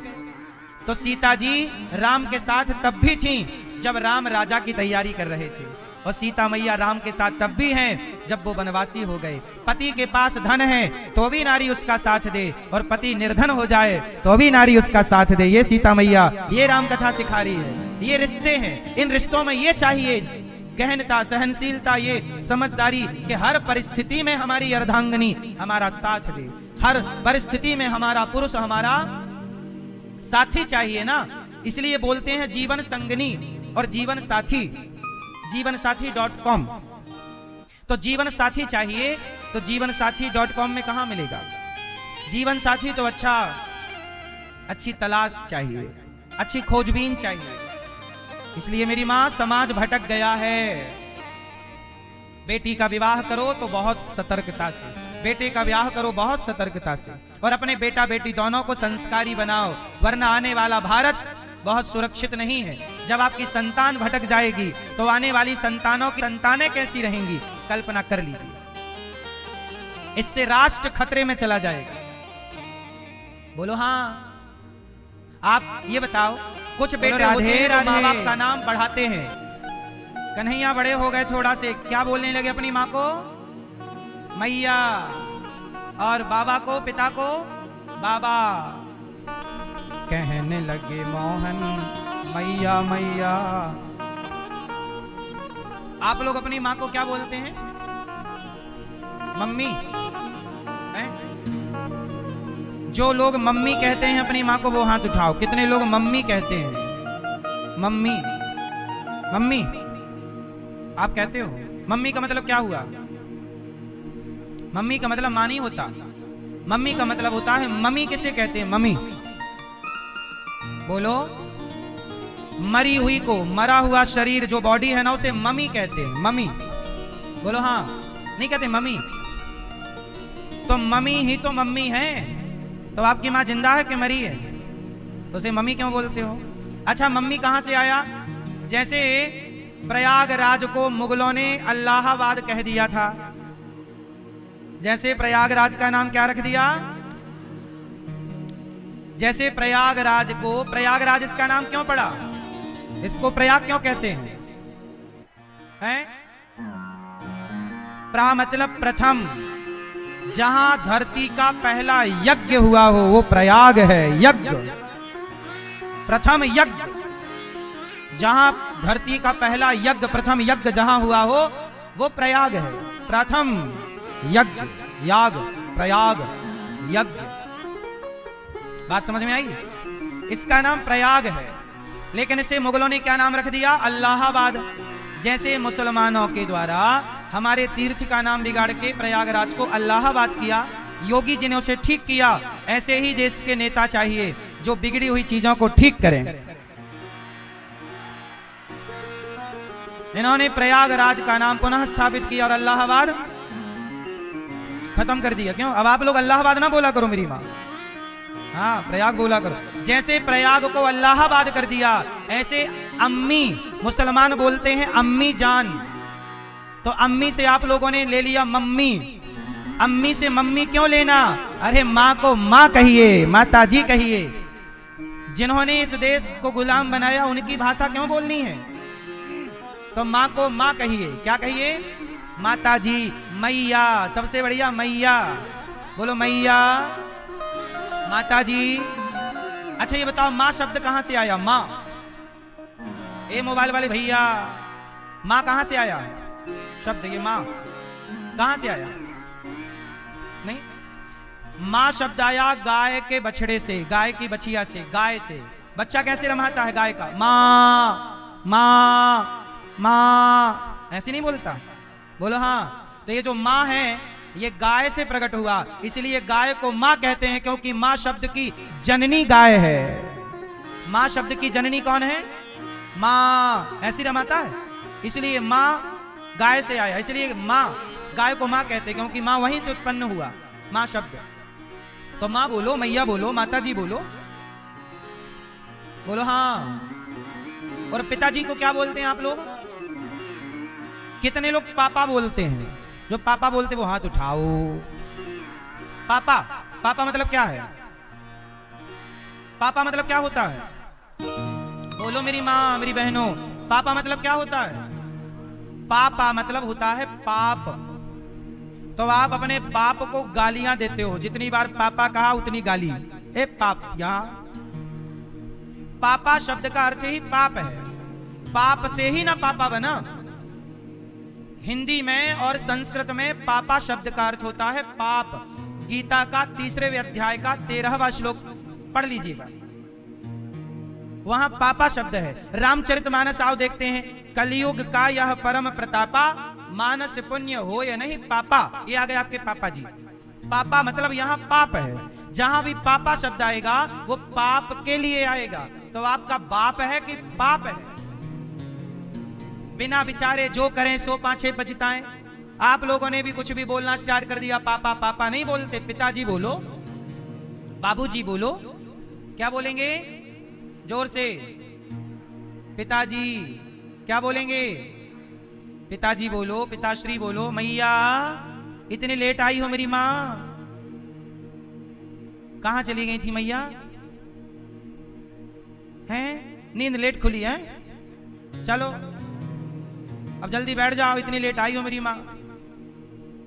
तो सीता जी राम के साथ तब भी थी जब राम राजा की तैयारी कर रहे थे, और सीता मैया राम के साथ तब भी हैं जब वो वनवासी हो गए। पति के पास धन है तो भी नारी उसका साथ दे, और पति निर्धन हो जाए तो भी नारी उसका साथ दे। ये सीता मैया, ये राम कथा सिखा रही है। ये रिश्ते हैं, इन रिश्तों में ये चाहिए गहनता, सहनशीलता, ये समझदारी कि हर परिस्थिति में हमारी अर्धांगिनी हमारा साथ दे। हर परिस्थिति में हमारा पुरुष हमारा साथी चाहिए ना। इसलिए बोलते हैं जीवन संगनी और जीवन साथी, जीवनसाथी.com। तो जीवन साथी चाहिए तो जीवनसाथी.com में कहां मिलेगा? जीवन साथी तो अच्छी तलाश चाहिए, अच्छी खोजबीन चाहिए। इसलिए मेरी मां, समाज भटक गया है। बेटी का विवाह करो तो बहुत सतर्कता से, बेटे का विवाह करो बहुत सतर्कता से, और अपने बेटा बेटी दोनों को संस्कारी बनाओ, वरना आने वाला भारत बहुत सुरक्षित नहीं है। जब आपकी संतान भटक जाएगी तो आने वाली संतानों की संतानें कैसी रहेंगी, कल्पना कर लीजिए। इससे राष्ट्र खतरे में चला जाएगा। बोलो हाँ। आप ये बताओ, कुछ बेटे होते हैं जो माँ बाप का नाम बढ़ाते हैं। कन्हैया बड़े हो गए थोड़ा से, क्या बोलने लगे अपनी माँ को? मैया, और बाबा को, पिता को बाबा। कहने लगे मोहन मैया मैया। आप लोग अपनी माँ को क्या बोलते हैं? मम्मी है? जो लोग मम्मी कहते हैं अपनी माँ को वो हाथ उठाओ। कितने लोग मम्मी कहते हैं? मम्मी, मम्मी आप कहते हो? मम्मी का मतलब क्या हुआ? मम्मी का मतलब मां नहीं होता। मम्मी का मतलब होता है, मम्मी किसे कहते हैं? मम्मी। बोलो। मरी हुई को, मरा हुआ शरीर जो बॉडी है ना, उसे मम्मी कहते हैं। मम्मी। बोलो हाँ। नहीं कहते मम्मी? तो मम्मी ही तो मम्मी है। तो आपकी माँ जिंदा है कि मरी है? तो उसे मम्मी क्यों बोलते हो? अच्छा, मम्मी कहां से आया? जैसे प्रयागराज को मुगलों ने अल्लाहाबाद कह दिया था, जैसे प्रयागराज का नाम क्या रख दिया? जैसे प्रयागराज को, प्रयागराज इसका नाम क्यों पड़ा? इसको प्रयाग क्यों कहते हैं? प्रा मतलब प्रथम, जहां धरती का पहला यज्ञ हुआ हो वो प्रयाग है। यज्ञ, प्रथम यज्ञ, जहां धरती का पहला यज्ञ, प्रथम यज्ञ जहां हुआ हो वो प्रयाग है। प्रथम यज्ञ, याग, प्रयाग, यज्ञ। बात समझ में आई? इसका नाम प्रयाग है, लेकिन इसे मुगलों ने क्या नाम रख दिया? अल्लाहाबाद। जैसे मुसलमानों के द्वारा हमारे तीर्थ का नाम बिगाड़ के प्रयागराज को अल्लाहाबाद किया, योगी जी ने उसे ठीक किया, ऐसे ही देश के नेता चाहिए जो बिगड़ी हुई चीजों को ठीक करें। इन्होंने प्रयागराज का नाम पुनः स्थापित किया और अल्लाहाबाद खत्म कर दिया। क्यों? अब आप लोग अल्लाहाबाद ना बोला करो मेरी माँ, हाँ प्रयाग बोला करो। जैसे प्रयाग को अल्लाहाबाद कर दिया, ऐसे अम्मी, मुसलमान बोलते हैं अम्मी जान, तो अम्मी से आप लोगों ने ले लिया मम्मी। अम्मी से मम्मी क्यों लेना? अरे माँ को माँ कहिए, माता जी कहिए। जिन्होंने इस देश को गुलाम बनाया उनकी भाषा क्यों बोलनी है? तो माँ को माँ कहिए। क्या कहिए? माता जी, मैया, सबसे बढ़िया मैया। बोलो मैया, माता जी। अच्छा ये बताओ माँ शब्द कहां से आया? माँ, ए मोबाइल वाले भैया, माँ कहां से आया शब्द? ये माँ कहां से आया? नहीं, माँ शब्द आया गाय के बछड़े से, गाय की बछिया से, गाय से। बच्चा कैसे रमाता है गाय का? माँ माँ माँ, ऐसे नहीं बोलता? बोलो हाँ। तो ये जो माँ है ये गाय से प्रकट हुआ, इसलिए गाय को माँ कहते हैं, क्योंकि माँ शब्द की जननी गाय है। माँ शब्द की जननी कौन है? माँ। ऐसी रमाता है, इसलिए माँ गाय से आया, इसलिए माँ, गाय को माँ कहते हैं क्योंकि माँ वहीं से उत्पन्न हुआ, माँ शब्द। तो माँ बोलो, मैया बोलो, माता जी बोलो, बोलो हाँ। और पिताजी को क्या बोलते हैं आप लोग? कितने लोग पापा बोलते हैं? जो पापा बोलते वो हाथ उठाओ। पापा, पापा मतलब क्या है? पापा मतलब क्या होता है? बोलो मेरी माँ, मेरी बहनों, पापा मतलब क्या होता है? पापा मतलब होता है पाप। तो आप अपने पाप को गालियां देते हो, जितनी बार पापा कहा उतनी गाली। ए पाप, यहां पापा शब्द का अर्थ ही पाप है। पाप से ही ना पापा बना। हिंदी में और संस्कृत में पापा शब्द का अर्थ होता है पाप। गीता का 3वें अध्याय का 13वां श्लोक पढ़ लीजिएगा, वहां पापा शब्द है। रामचरितमानस आओ देखते हैं। कलयुग का यह परम प्रतापा, मानस पुण्य हो या नहीं पापा। ये आ गए आपके पापा जी। पापा मतलब यहां पाप है। जहां भी पापा शब्द आएगा वो पाप के लिए आएगा। तो आपका बाप है कि पाप है? बिना विचारे जो करें सो पांचे बजताएं। आप लोगों ने भी कुछ भी बोलना स्टार्ट कर दिया। पापा, पापा नहीं बोलते, पिताजी बोलो, बाबूजी बोलो। क्या बोलेंगे? जोर से पिताजी। क्या बोलेंगे? पिताजी बोलो, पिताश्री बोलो। मैया, इतनी लेट आई हो मेरी माँ? कहां चली गई थी मैया? हैं? नींद लेट खुली है? चलो अब जल्दी बैठ जाओ, इतनी लेट आई हो मेरी माँ।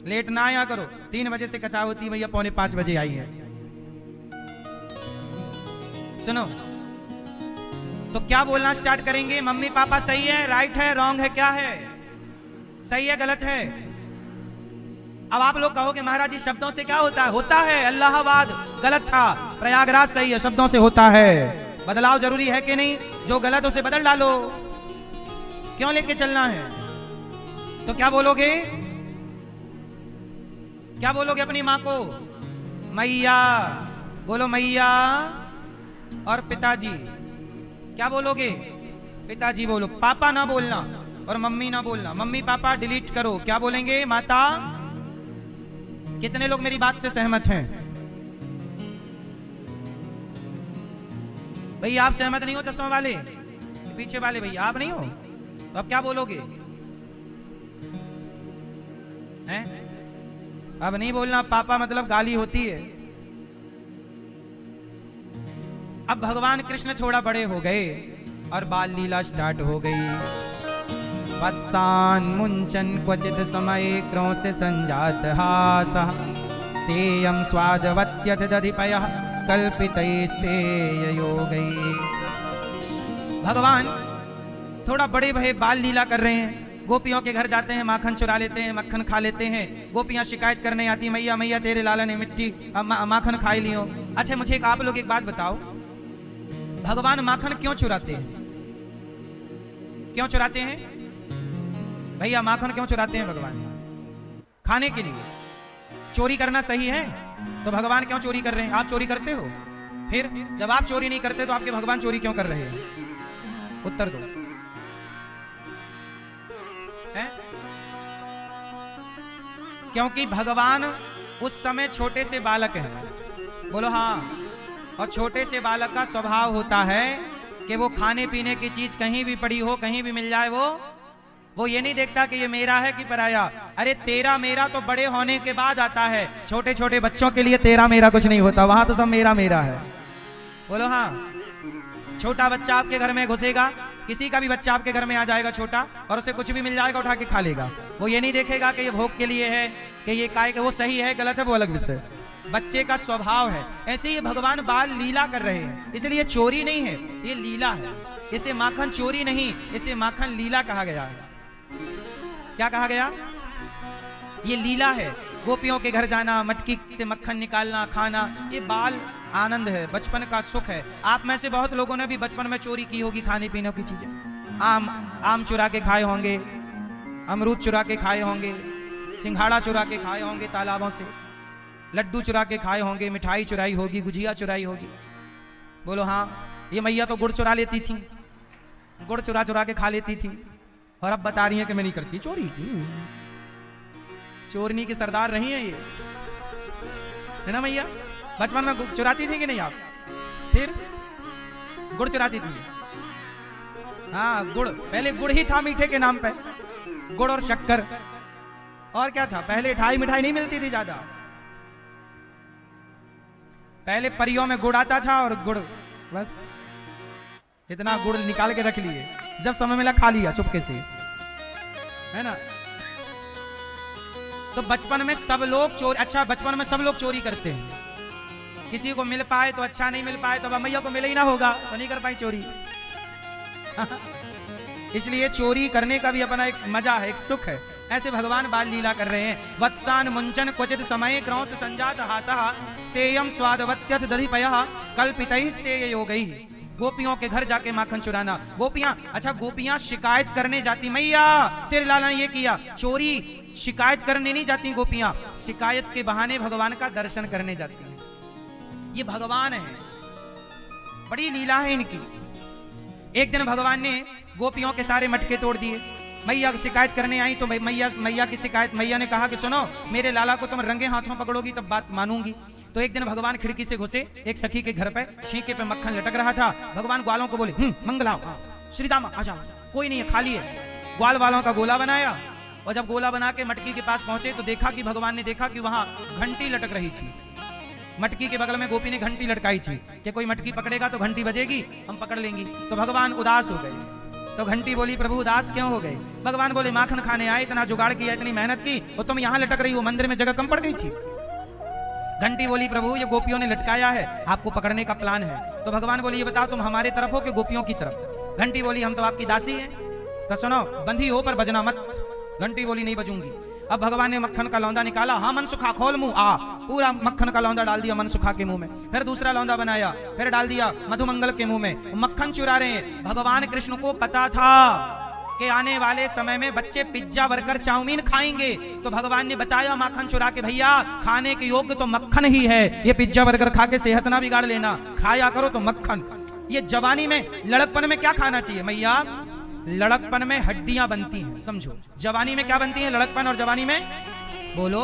लेट ना आया करो, 3 बजे से कचा होती भैया, 4:45 बजे आई है। सुनो, तो क्या बोलना स्टार्ट करेंगे? मम्मी पापा सही है, राइट है, रॉन्ग है, क्या है? सही है, गलत है? अब आप लोग कहोगे महाराज जी शब्दों से क्या होता है? होता है। अल्लाहाबाद गलत था, प्रयागराज सही है, शब्दों से होता है। बदलाव जरूरी है कि नहीं? जो गलत उसे बदल डालो। क्यों लेके चलना है? तो क्या बोलोगे? क्या बोलोगे अपनी माँ को? मैया बोलो, मैया। और पिताजी क्या बोलोगे? पिताजी बोलो। पापा ना बोलना और मम्मी ना बोलना। मम्मी पापा डिलीट करो। क्या बोलेंगे? माता। कितने लोग मेरी बात से सहमत हैं? भैया आप सहमत नहीं हो? चश्मा वाले, पीछे वाले भैया, आप नहीं हो? तो अब क्या बोलोगे? हैं? अब नहीं बोलना। पापा मतलब गाली होती है। अब भगवान कृष्ण थोड़ा बड़े हो गए और बाल लीला स्टार्ट हो गई। वत्सान मुंचन क्वचित समय क्रोश संजात हासः स्तेयं स्वादवत्यथ दधिपयः कल्पितैस्तेय योगै। भगवान थोड़ा बड़े भये बाल लीला कर रहे हैं। गोपियों के घर जाते हैं, माखन चुरा लेते हैं, मक्खन खा लेते हैं। गोपियां शिकायत करने आती, मैया मैया तेरे लाला ने मिट्टी माखन खाई लियो। अच्छा मुझे आप लोग एक बात बताओ, भगवान माखन क्यों चुराते हैं? क्यों चुराते हैं भैया? माखन क्यों चुराते हैं भगवान? खाने के लिए। चोरी करना सही है? तो भगवान क्यों चोरी कर रहे हैं? आप चोरी करते हो? फिर जब आप चोरी नहीं करते तो आपके भगवान चोरी क्यों कर रहे हैं? उत्तर दो। है? क्योंकि भगवान उस समय छोटे से बालक हैं। बोलो हाँ। और छोटे से बालक का स्वभाव होता है कि वो खाने पीने की चीज कहीं भी पड़ी हो, कहीं भी मिल जाए, वो ये नहीं देखता कि ये मेरा है कि पराया। अरे तेरा मेरा तो बड़े होने के बाद आता है। छोटे छोटे बच्चों के लिए तेरा मेरा कुछ नहीं होता, वहां तो सब मेरा मेरा है। बोलो हाँ। छोटा बच्चा आपके घर में घुसेगा, किसी का भी बच्चा आपके घर में आ जाएगा छोटा, और उसे कुछ भी मिल जाएगा उठा के खा लेगा। वो ये नहीं देखेगा कि ये भोग के लिए है, कि ये काय के वो सही है गलत है, वो अलग विषय। बच्चे का स्वभाव है। ऐसे ही भगवान बाल लीला कर रहे हैं, इसलिए चोरी नहीं है, ये लीला है। इसे माखन चोरी नहीं, इसे माखन लीला कहा गया है। क्या कहा गया? ये लीला है। गोपियों के घर जाना, मटकी से मक्खन निकालना, खाना, ये बाल आनंद है, बचपन का सुख है। आप में से बहुत लोगों ने भी बचपन में चोरी की होगी खाने पीने की चीजें। आम चुरा के खाए होंगे, अमरूद चुरा के खाए होंगे, सिंघाड़ा चुरा के खाए होंगे तालाबों से, लड्डू चुरा के खाए होंगे, मिठाई चुराई होगी, गुजिया चुराई होगी। बोलो हाँ। ये मैया तो गुड़ चुरा लेती थी, गुड़ चुरा चुरा के खा लेती थी, और अब बता रही है कि मैं नहीं करती चोरी। चोरनी की सरदार रही है ये, है ना मैया? बचपन में चुराती थी कि नहीं आप? फिर गुड़ चुराती थी। हाँ, गुड़। पहले गुड़ ही था मीठे के नाम पे, गुड़ और शक्कर। और क्या था? पहले ठाई मिठाई नहीं मिलती थी ज्यादा। पहले परियों में गुड़ आता था, और गुड़ बस इतना गुड़ निकाल के रख लिए, जब समय मिला खा लिया चुपके से, है ना? तो बचपन में सब लोग चोरी, अच्छा बचपन में सब लोग चोरी करते हैं। किसी को मिल पाए तो अच्छा, नहीं मिल पाए तो मैया को मिले ही ना होगा तो नहीं कर पाई चोरी। इसलिए चोरी करने का भी अपना एक मजा है, एक सुख है। ऐसे भगवान बाल लीला कर रहे हैं। वत्सान मुंचन क्वचित समय क्रौंस संजात हासः स्तेयम स्वादवत्यथ दधिपयः कल्पितैः स्तेय योगैः। गोपियों के घर जाके माखन चुराना। गोपियां, अच्छा गोपियां शिकायत करने जाती, मैया तेरे लाला ने ये किया। चोरी शिकायत करने नहीं जाती गोपियां, शिकायत के बहाने भगवान का दर्शन करने जाती हैं। ये भगवान है, बड़ी लीला है इनकी। एक दिन भगवान ने गोपियों के सारे मटके तोड़ दिए। मैया शिकायत करने आई तो मैया की शिकायत, मैया ने कहा कि सुनो, मेरे लाला को तुम रंगे हाथों पकड़ोगी तब बात मानूंगी। तो एक दिन भगवान खिड़की से घुसे एक सखी के घर पे, छींके पे मक्खन लटक रहा था। भगवान ग्वालों को बोले मंगलाओ, श्री दामा आ जाओ, कोई नहीं है, खाली है। ग्वाल वालों का गोला बनाया, और जब गोला बना के मटकी के पास पहुंचे तो देखा कि भगवान ने देखा कि वहां घंटी लटक रही थी। मटकी के बगल में गोपी ने घंटी लटकाई थी कि कोई मटकी पकड़ेगा तो घंटी बजेगी, हम पकड़ लेंगी। तो भगवान उदास हो गए। तो घंटी बोली प्रभु उदास क्यों हो गए? भगवान बोले माखन खाने आए, इतना जुगाड़ किया, इतनी मेहनत की, और तुम यहाँ लटक रही हो, मंदिर में जगह कम पड़ गई थी। घंटी बोली प्रभु ये गोपियों ने लटकाया है, आपको पकड़ने का प्लान है। तो भगवान बोले ये बताओ तुम हमारे तरफ हो कि गोपियों की तरफ? घंटी बोली हम तो आपकी दासी हैं। तो सुनो, बंधी हो पर बजना मत। घंटी बोली नहीं बजूंगी। अब भगवान ने मक्खन का लौंदा निकाला, हाँ मन सुखा खोल मुंह, पूरा मक्खन का लौंदा डाल दिया मन सुखा के मुंह में। फिर दूसरा लौंदा बनाया, फिर डाल दिया मधुमंगल के मुंह में। मक्खन चुरा रहे हैं। भगवान कृष्ण को पता था कि आने वाले समय में बच्चे पिज्जा बर्गर चाउमीन खाएंगे, तो भगवान ने बताया माखन चुरा के, भैया खाने के योग्य तो मक्खन ही है, ये पिज्जा बर्गर खा के सेहत ना बिगाड़ लेना, खाया करो तो मक्खन। ये जवानी में लड़कपन में क्या खाना चाहिए मैया? लड़कपन में हड्डियां बनती हैं, समझो। जवानी में क्या बनती है? लड़कपन और जवानी में बोलो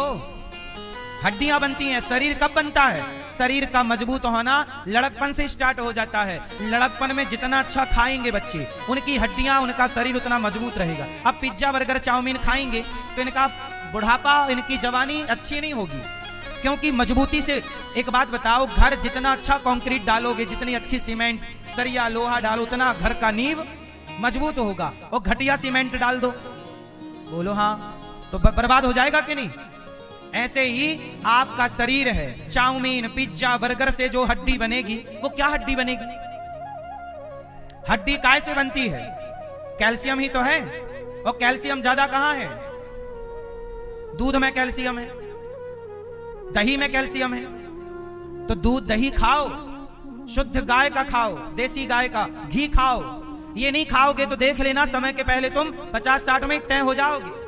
हड्डियां बनती हैं। शरीर कब बनता है? शरीर का मजबूत होना लड़कपन से स्टार्ट हो जाता है। लड़कपन में जितना अच्छा खाएंगे बच्चे, उनकी हड्डियां, उनका शरीर उतना मजबूत रहेगा। अब पिज्जा बर्गर चाउमीन खाएंगे तो इनका बुढ़ापा, इनकी जवानी अच्छी नहीं होगी, क्योंकि मजबूती से। एक बात बताओ, घर जितना अच्छा कंक्रीट डालोगे, जितनी अच्छी सीमेंट सरिया लोहा डालो, उतना घर का नींव मजबूत होगा। और घटिया सीमेंट डाल दो, बोलो हाँ, तो बर्बाद हो जाएगा कि नहीं? ऐसे ही आपका शरीर है। चाउमीन पिज्जा बर्गर से जो हड्डी बनेगी, वो क्या हड्डी बनेगी? हड्डी काय से बनती है? कैल्शियम ही तो है। और कैल्शियम ज्यादा कहां है? दूध में कैल्शियम है, दही में कैल्शियम है। तो दूध दही खाओ, शुद्ध गाय का खाओ, देसी गाय का घी खाओ। ये नहीं खाओगे तो देख लेना समय के पहले तुम 50-60 में तय हो जाओगे।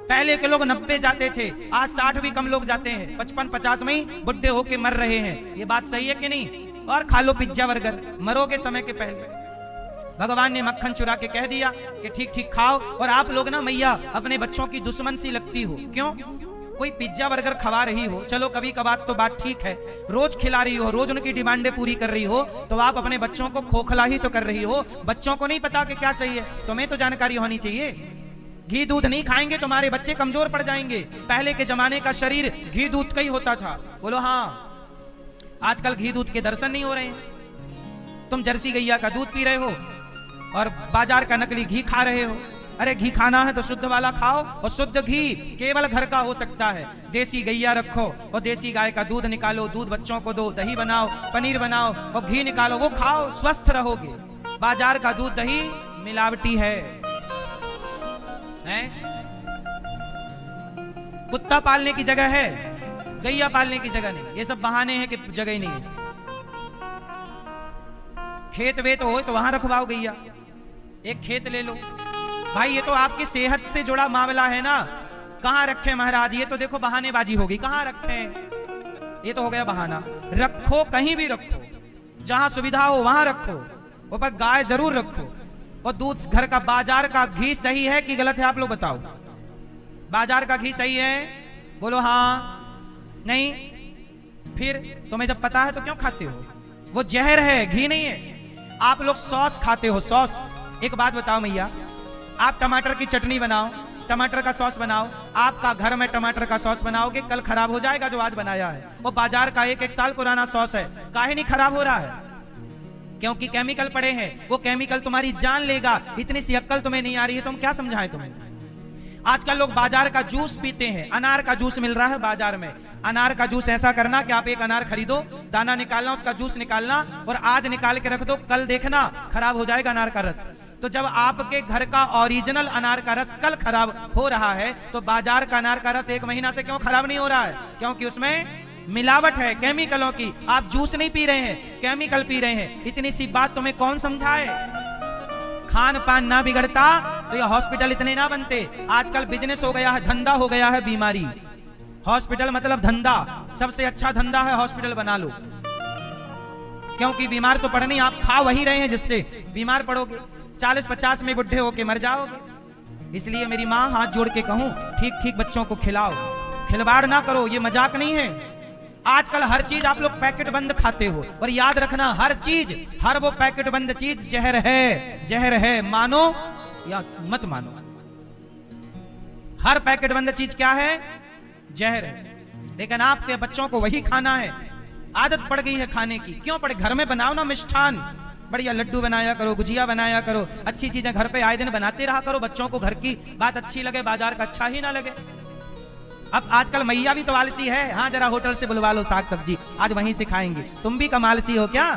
पहले के लोग 90 जाते थे, आज 60 भी कम लोग जाते हैं, 55-50 में ही बुढ़े होके मर रहे हैं। ये बात सही है कि नहीं? और खा लो पिज्जा बर्गर, मरोगे समय के पहले। भगवान ने मक्खन चुरा के कह दिया कि ठीक ठीक खाओ। और आप लोग ना मैया अपने बच्चों की दुश्मन सी लगती हो। क्यों? कोई पिज्जा बर्गर खवा रही हो, चलो कभी कभार तो बात ठीक है, रोज खिला रही हो, रोज उनकी डिमांडें पूरी कर रही हो, तो आप अपने बच्चों को खोखला ही तो कर रही हो। बच्चों को नहीं पता कि क्या सही है, तुम्हें तो जानकारी होनी चाहिए। घी दूध नहीं खाएंगे तुम्हारे बच्चे कमजोर पड़ जाएंगे। पहले के जमाने का शरीर घी दूध का ही होता था, बोलो हाँ। आजकल घी दूध के दर्शन नहीं हो रहे हैं। तुम जर्सी गैया का दूध पी रहे हो और बाजार का नकली घी खा रहे हो। अरे घी खाना है तो शुद्ध वाला खाओ, और शुद्ध घी केवल घर का हो सकता है। देसी गैया रखो और देसी गाय का दूध निकालो, दूध बच्चों को दो, दही बनाओ, पनीर बनाओ और घी निकालो, वो खाओ, स्वस्थ रहोगे। बाजार का दूध दही मिलावटी है? कुत्ता पालने की जगह है, गैया पालने की जगह नहीं। ये सब बहाने हैं कि जगह ही नहीं है। खेत वेत हो तो वहां रखवाओ गैया, एक खेत ले लो भाई। ये तो आपकी सेहत से जुड़ा मामला है ना। कहां रखे महाराज? ये तो देखो बहानेबाजी होगी। कहां रखे? ये तो हो गया बहाना। रखो, कहीं भी रखो, जहां सुविधा हो वहां रखो, ऊपर गाय जरूर रखो। और दूध घर का, बाजार का घी सही है कि गलत है? आप लोग बताओ। बाजार का घी सही है? बोलो हाँ। नहीं? फिर तुम्हें जब पता है तो क्यों खाते हो? वो जहर है, घी नहीं है। आप लोग सॉस खाते हो, सॉस। एक बात बताओ मैया, आप टमाटर की चटनी बनाओ, टमाटर का सॉस बनाओ, आपका घर में टमाटर का सॉस बनाओगे, कल खराब हो जाएगा जो आज बनाया है। वो बाजार का एक साल पुराना सॉस है, काहे नहीं खराब हो रहा है? क्योंकि केमिकल पड़े हैं। वो केमिकल तुम्हारी जान लेगा। इतनी सी अक्ल तुम्हें नहीं आ रही है, तुम क्या समझाएं तुम्हें? आजकल लोग बाजार का जूस पीते हैं। अनार का जूस मिल रहा है बाजार में। अनार का जूस ऐसा करना कि आप एक अनार खरीदो, दाना निकालना, उसका जूस निकालना और आज निकाल के रख दो, कल देखना खराब हो जाएगा अनार का रस। तो जब आपके घर का ओरिजिनल अनार का रस कल खराब हो रहा है, तो बाजार का अनार का रस 1 महीना से क्यों खराब नहीं हो रहा है? क्योंकि उसमें मिलावट है, केमिकलों की। आप जूस नहीं पी रहे हैं, केमिकल पी रहे हैं। इतनी सी बात तुम्हें कौन समझाए? खान पान ना बिगड़ता तो ये हॉस्पिटल इतने ना बनते। आजकल बिजनेस हो गया है, धंधा हो गया है बीमारी। हॉस्पिटल मतलब धंधा, सबसे अच्छा धंधा है हॉस्पिटल बना लो। क्योंकि बीमार तो पड़ने, आप खा वही रहे हैं जिससे बीमार पड़ोगे। 40-50 में बुढ़े होके मर जाओगे। इसलिए मेरी माँ हाथ जोड़ के कहूं, ठीक ठीक बच्चों को खिलाओ, खिलवाड़ ना करो। ये मजाक नहीं है। आजकल हर चीज आप लोग पैकेट बंद खाते हो, और याद रखना हर चीज, हर वो पैकेट बंद चीज जहर है, जहर है। मानो या मत मानो, हर पैकेट बंद चीज क्या है? जहर है। लेकिन आपके बच्चों को वही खाना है, आदत पड़ गई है खाने की। क्यों पड़े? घर में बनाओ ना मिष्ठान, बढ़िया लड्डू बनाया करो, गुजिया बनाया करो, अच्छी चीजें घर पे आए दिन बनाते रहा करो। बच्चों को घर की बात अच्छी लगे, बाजार का अच्छा ही ना लगे। अब आजकल मैया भी तो आलसी है। हाँ, जरा होटल से बुलवा लो साग सब्जी, आज वहीं से खाएंगे। तुम भी कम आलसी हो क्या?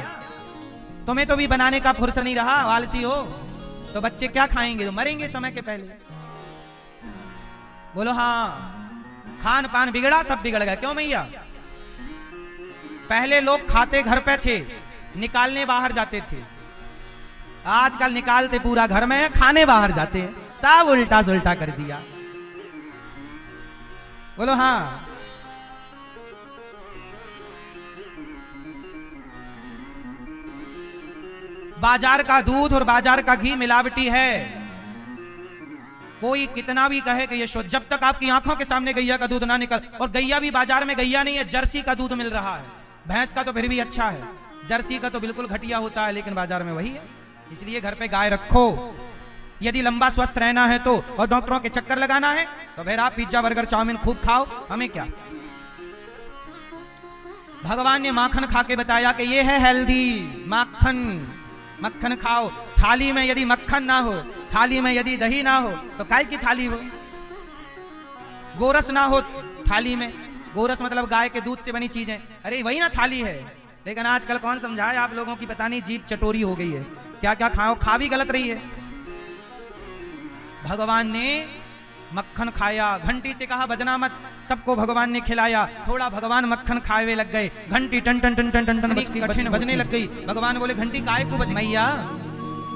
तुम्हें तो भी बनाने का फुर्सत नहीं रहा, आलसी हो तो बच्चे क्या खाएंगे? तो मरेंगे समय के पहले। बोलो हाँ। खान पान बिगड़ा, सब बिगड़ गया। क्यों मैया? पहले लोग खाते घर पे थे, निकालने बाहर जाते थे। आजकल निकालते पूरा घर में है, खाने बाहर जाते हैं। सब उल्टा सुल्टा कर दिया। बोलो हाँ। बाजार का दूध और बाजार का घी मिलावटी है। कोई कितना भी कहे कि ये शुद्ध, जब तक आपकी आंखों के सामने गैया का दूध ना निकल, और गैया भी बाजार में गैया नहीं है, जर्सी का दूध मिल रहा है। भैंस का तो फिर भी अच्छा है, जर्सी का तो बिल्कुल घटिया होता है, लेकिन बाजार में वही है। इसलिए घर पे गाय रखो। यदि लंबा स्वस्थ रहना है तो, और डॉक्टरों के चक्कर लगाना है तो फिर आप पिज्जा बर्गर चाउमीन खूब खाओ, हमें क्या। भगवान ने माखन खा के बताया कि ये है हेल्दी माखन। मक्खन खाओ। थाली में यदि मक्खन ना हो, थाली में यदि दही ना हो तो काय की थाली हो? गोरस ना हो थाली में, गोरस मतलब गाय के दूध से बनी चीजें, अरे वही ना थाली है। लेकिन आजकल कौन समझाए आप लोगों की, पता नहीं जीभ चटोरी हो गई है। क्या क्या खाओ, खा भी गलत रही है। भगवान ने मक्खन खाया, घंटी से कहा बजना मत, सबको भगवान ने खिलाया। थोड़ा भगवान मक्खन खाए लग गए, घंटी टन टन टन टन टन टन बजने लग गई। भगवान बोले घंटी काहे को बज? मैया,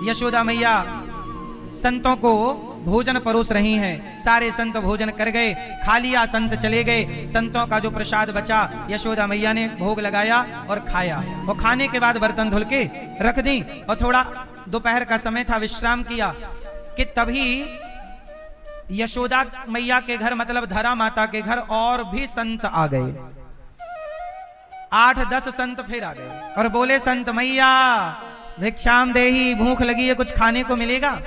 यशोदा मैया संतों को भोजन परोस रही हैं। सारे संत भोजन कर गए, खा लिया, संत चले गए। संतों का जो प्रसाद बचा यशोदा मैया ने भोग लगाया और खाया। और खाने के बाद बर्तन धुल के रख दी, और थोड़ा दोपहर का समय था, विश्राम किया कि तभी यशोदा मैया के घर मतलब धरा माता के घर और भी संत आ गए। 8-10 संत फिर आ गए और बोले संत मैया भिक्षाम देही, भूख लगी है, कुछ खाने को मिलेगा?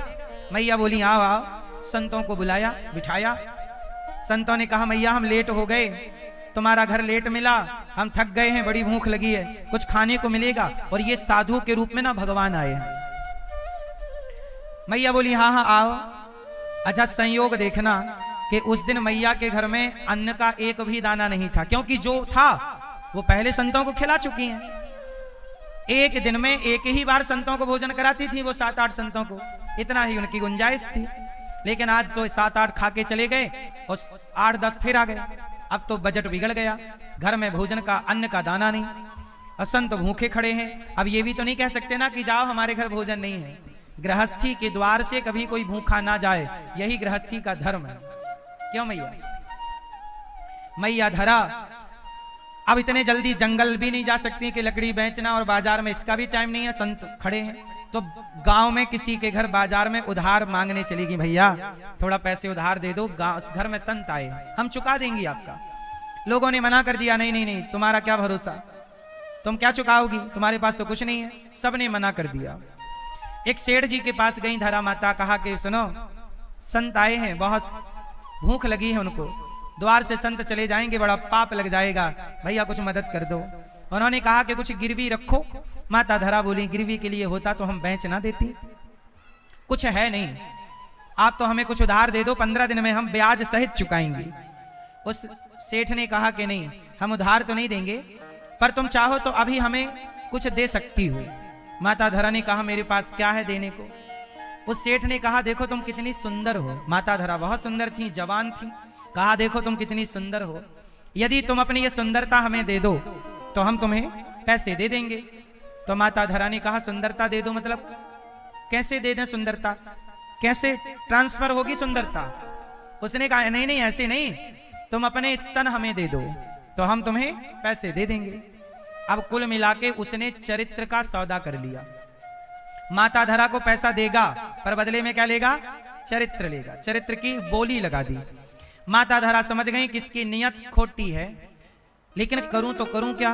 मैया बोली आओ आओ। संतों को बुलाया, बिठाया। संतों ने कहा मैया हम लेट हो गए, तुम्हारा घर लेट मिला, हम थक गए हैं, बड़ी भूख लगी है, कुछ खाने को मिलेगा। और ये साधु के रूप में ना भगवान आए हैं। मैया बोली हाँ हाँ आओ। अच्छा संयोग देखना कि उस दिन मैया के घर में अन्न का एक भी दाना नहीं था, क्योंकि जो था वो पहले संतों को खिला चुकी हैं। एक दिन में एक ही बार संतों को भोजन कराती थी वो 7-8 संतों को, इतना ही उनकी गुंजाइश थी। लेकिन आज तो 7-8 खा के चले गए और 8-10 फिर आ गए। अब तो बजट बिगड़ गया, घर में भोजन का अन्न का दाना नहीं और संत भूखे खड़े हैं। अब ये भी तो नहीं कह सकते ना कि जाओ हमारे घर भोजन नहीं है। गृहस्थी के द्वार से कभी कोई भूखा ना जाए, यही गृहस्थी का धर्म है। क्यों मैया? मैया धरा अब इतने जल्दी जंगल भी नहीं जा सकती कि लकड़ी बेचना, और बाजार में इसका भी टाइम नहीं है, संत खड़े हैं। तो गांव में किसी के घर बाजार में उधार मांगने चलेगी, भैया थोड़ा पैसे उधार दे दो, गांव घर में संत आए हम चुका देंगी आपका। लोगों ने मना कर दिया, नहीं नहीं नहीं, तुम्हारा क्या भरोसा, तुम क्या चुकाओगी, तुम्हारे पास तो कुछ नहीं है। सबने मना कर दिया। एक सेठ जी के पास गई धरा माता, कहा कि सुनो संत आए हैं, बहुत भूख लगी है उनको, द्वार से संत चले जाएंगे, बड़ा पाप लग जाएगा, भैया कुछ मदद कर दो। उन्होंने कहा कि कुछ गिरवी रखो। माता धरा बोली गिरवी के लिए होता तो हम बेच ना देती, कुछ है नहीं, आप तो हमें कुछ उधार दे दो, 15 दिन में हम ब्याज सहित चुकाएंगे। उस सेठ ने कहा कि नहीं हम उधार तो नहीं देंगे, पर तुम चाहो तो अभी हमें कुछ दे सकती हो। माता धरा ने कहा मेरे पास क्या है देने को। उस सेठ ने कहा देखो तुम कितनी सुंदर हो। माता धरा बहुत सुंदर थी, जवान थी। कहा देखो तुम कितनी सुंदर हो, यदि तुम अपनी ये सुंदरता हमें दे दो तो हम तुम्हें पैसे दे देंगे। तो माता धरा ने कहा सुंदरता दे दो मतलब कैसे दे दें सुंदरता, कैसे ट्रांसफर होगी सुंदरता? उसने कहा नहीं नहीं ऐसे नहीं, तुम अपने स्तन हमें दे दो तो हम तुम्हें पैसे दे देंगे। अब कुल मिला के उसने चरित्र का सौदा कर लिया। माता धरा को पैसा देगा पर बदले में क्या लेगा? चरित्र लेगा। चरित्र की बोली लगा दी। माता धरा समझ गई कि इसकी नियत खोटी है, लेकिन करूं तो करूं क्या?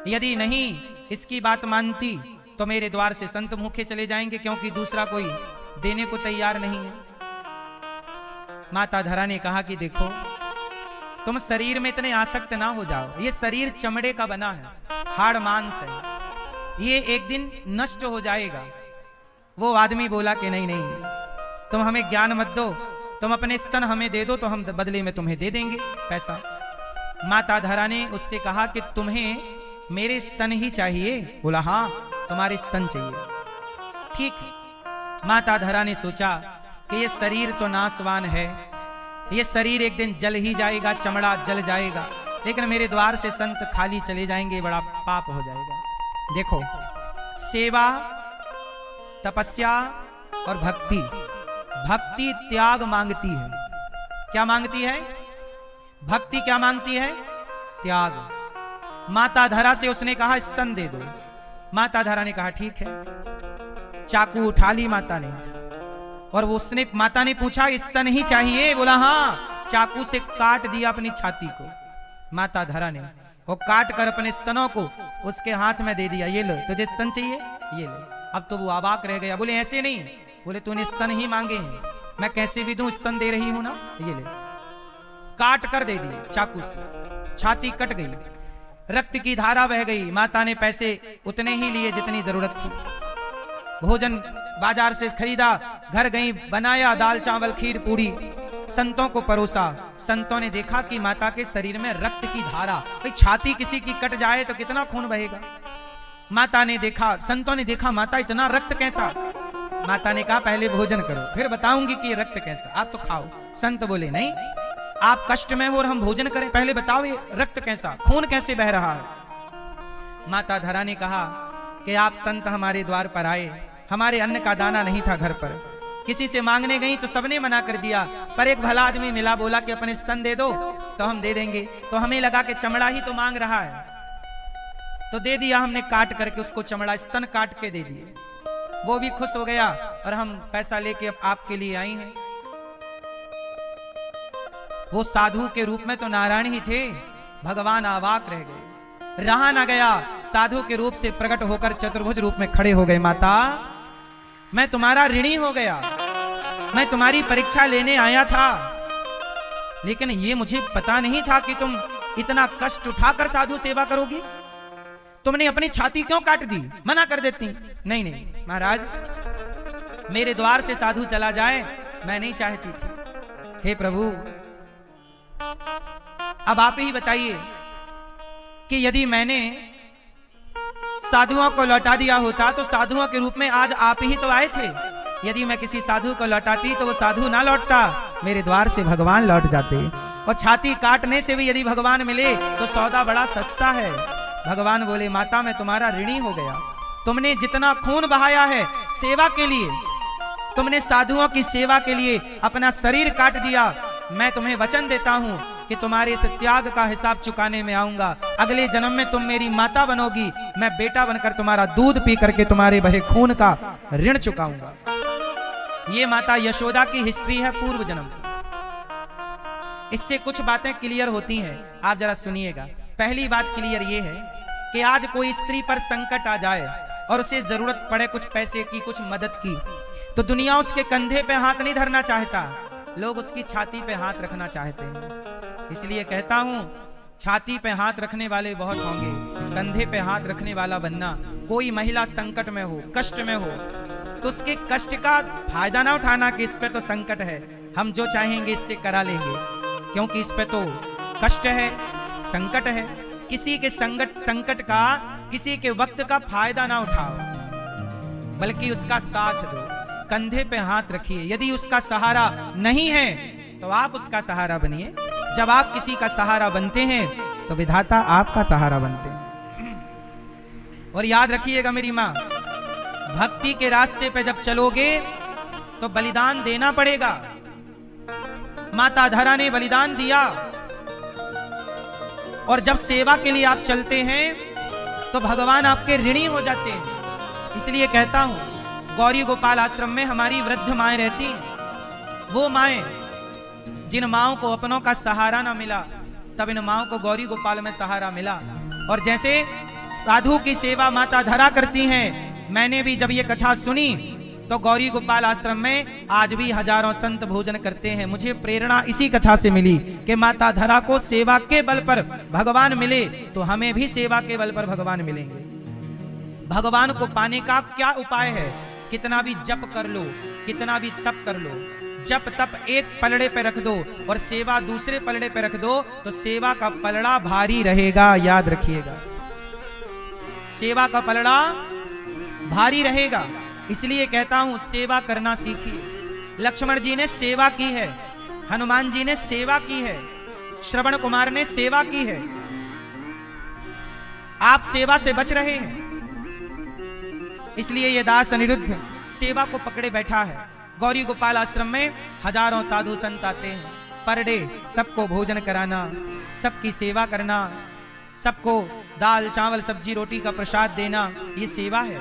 यदि नहीं इसकी बात मानती तो मेरे द्वार से संत भूखे चले जाएंगे, क्योंकि दूसरा कोई देने को तैयार नहीं है। माता धरा ने कहा कि देखो तुम शरीर में इतने आसक्त ना हो जाओ, ये शरीर चमड़े का बना है, हाड़ मांस है, ये एक दिन नष्ट हो जाएगा। वो आदमी बोला कि नहीं नहीं तुम हमें ज्ञान मत दो, तुम अपने स्तन हमें दे दो तो हम बदले में तुम्हें दे देंगे पैसा। माता धरा ने उससे कहा कि तुम्हें मेरे स्तन ही चाहिए? बोला हाँ तुम्हारे स्तन चाहिए। ठीक है। माता धरा ने सोचा कि ये शरीर तो नाशवान है, ये शरीर एक दिन जल ही जाएगा, चमड़ा जल जाएगा, लेकिन मेरे द्वार से संत खाली चले जाएंगे, बड़ा पाप हो जाएगा। देखो सेवा, तपस्या और भक्ति, भक्ति त्याग मांगती है। क्या मांगती है? भक्ति क्या मांगती है? त्याग। माता धरा से उसने कहा स्तन दे दो। माता धरा ने कहा ठीक है। चाकू उठा ली माता ने, और वो उसने माता ने पूछा स्तन ही चाहिए? बोला हाँ। चाकू से काट दिया अपनी छाती को माता धरा ने, वो काट कर अपने स्तनों को उसके हाथ में दे दिया, ये लो तुझे स्तन चाहिए, ये लो। अब तो वो अवाक रह गया, बोले ऐसे नहीं, बोले तूने स्तन ही मांगे हैं, मैं कैसे भी दूं, स्तन दे रही हूं ना, ये ले। काट कर दे दिए चाकू से, छाती कट गई, रक्त की धारा बह गई। माता ने पैसे उतने ही लिए जितनी जरूरत थी। भोजन बाजार से खरीदा, घर गई, बनाया दाल चावल खीर पूरी, संतों को परोसा। संतों ने देखा कि माता के शरीर में रक्त की धारा, भाई छाती किसी की कट जाए तो कितना खून बहेगा। माता ने देखा, संतों ने देखा माता इतना रक्त कैसा? माता ने कहा पहले भोजन करो फिर बताऊंगी कि ये रक्त कैसा, आप तो खाओ। संत बोले नहीं, आप कष्ट में हो और हम भोजन करें, पहले बताओ ये रक्त कैसा, खून कैसे बह रहा है। माता धरा ने कहा कि आप संत हमारे द्वार पर आए, हमारे अन्न का दाना नहीं था घर पर, किसी से मांगने गई तो सबने मना कर दिया, पर एक भला आदमी मिला, बोला कि अपने स्तन दे दो तो हम दे देंगे। तो हमें लगा कि चमड़ा ही तो मांग रहा है, तो दे दिया हमने, काट करके उसको चमड़ा स्तन काट के दे दिए। वो भी खुश हो गया और हम पैसा लेके अब आपके लिए आई हैं। वो साधु के रूप में तो नारायण ही थे, भगवान अवाक रह गए, रहा ना गया, साधु के रूप से प्रकट होकर चतुर्भुज रूप में खड़े हो गए। माता मैं तुम्हारा ऋणी हो गया, मैं तुम्हारी परीक्षा लेने आया था, लेकिन ये मुझे पता नहीं था कि तुम इतना कष्ट उठाकर साधु सेवा करोगी? तुमने अपनी छाती क्यों काट दी? मना कर देती। नहीं नहीं महाराज, मेरे द्वार से साधु चला जाए मैं नहीं चाहती थी। हे प्रभु, अब आप ही बताइए कि यदि मैंने साधुओं को लौटा दिया होता तो साधुओं के रूप में आज आप ही तो आए थे। यदि मैं किसी साधु को लौटाती तो वो साधु ना लौटता, मेरे द्वार से भगवान लौट जाते। और छाती काटने से भी यदि भगवान मिले तो सौदा बड़ा सस्ता है। भगवान बोले, माता मैं तुम्हारा ऋणी हो गया। तुमने जितना खून बहाया है सेवा के लिए, तुमने साधुओं की सेवा के लिए अपना शरीर काट दिया, मैं तुम्हें वचन देता हूं कि तुम्हारे इस त्याग का हिसाब चुकाने में आऊंगा। अगले जन्म में तुम मेरी माता बनोगी, मैं बेटा बनकर तुम्हारा दूध पी करके तुम्हारे बहे खून का ऋण चुकाऊंगा। ये माता यशोदा की हिस्ट्री है पूर्व जन्म की। इससे कुछ बातें क्लियर होती हैं, आप जरा सुनिएगा। पहली बात क्लियर ये है कि आज कोई स्त्री पर संकट आ जाए और उसे जरूरत पड़े कुछ पैसे की, कुछ मदद की, तो दुनिया उसके कंधे पे हाथ नहीं धरना चाहता, लोग उसकी छाती पे हाथ रखना चाहते हैं। इसलिए कहता हूं, छाती पे हाथ रखने वाले बहुत होंगे, कंधे पे हाथ रखने वाला बनना। कोई महिला संकट में हो, कष्ट में हो, तो उसके कष्ट का फायदा ना उठाना कि इस पे तो संकट है, हम जो चाहेंगे इससे करा लेंगे, क्योंकि इस पे तो कष्ट है, संकट है। किसी के संकट का, किसी के वक्त का फायदा ना उठाओ, बल्कि उसका साथ दो, कंधे पे हाथ रखिए। यदि उसका सहारा नहीं है तो आप उसका सहारा बनिए। जब आप किसी का सहारा बनते हैं तो विधाता आपका सहारा बनते हैं। और याद रखिएगा मेरी मां, भक्ति के रास्ते पे जब चलोगे तो बलिदान देना पड़ेगा। माता धरा ने बलिदान दिया, और जब सेवा के लिए आप चलते हैं तो भगवान आपके ऋणी हो जाते हैं। इसलिए कहता हूं, गौरी गोपाल आश्रम में हमारी वृद्ध माएं रहती, वो माएं जिन माओं को अपनों का सहारा ना मिला, तब इन माओं को गौरी गोपाल में सहारा मिला। और जैसे साधु की सेवा माता धरा करती हैं, मैंने भी जब ये कथा सुनी तो गौरी गोपाल आश्रम में आज भी हजारों संत भोजन करते हैं। मुझे प्रेरणा इसी कथा से मिली कि माता धरा को सेवा के बल पर भगवान मिले तो हमें भी सेवा के बल पर भगवान मिलेंगे। भगवान को पाने का क्या उपाय है? कितना भी जप कर लो, कितना भी तप कर लो, जप तप एक पलड़े पे रख दो और सेवा दूसरे पलड़े पे रख दो, तो सेवा का पलड़ा भारी रहेगा। याद रखिएगा, सेवा का पलड़ा भारी रहेगा। इसलिए कहता हूं, सेवा करना सीखिए। लक्ष्मण जी ने सेवा की है, हनुमान जी ने सेवा की है, श्रवण कुमार ने सेवा की है। आप सेवा से बच रहे हैं, इसलिए ये दास अनिरुद्ध सेवा को पकड़े बैठा है। गौरी गोपाल आश्रम में हजारों साधु संत आते हैं, पर डे सबको भोजन कराना, सबकी सेवा करना, सबको दाल चावल सब्जी रोटी का प्रसाद देना, ये सेवा है।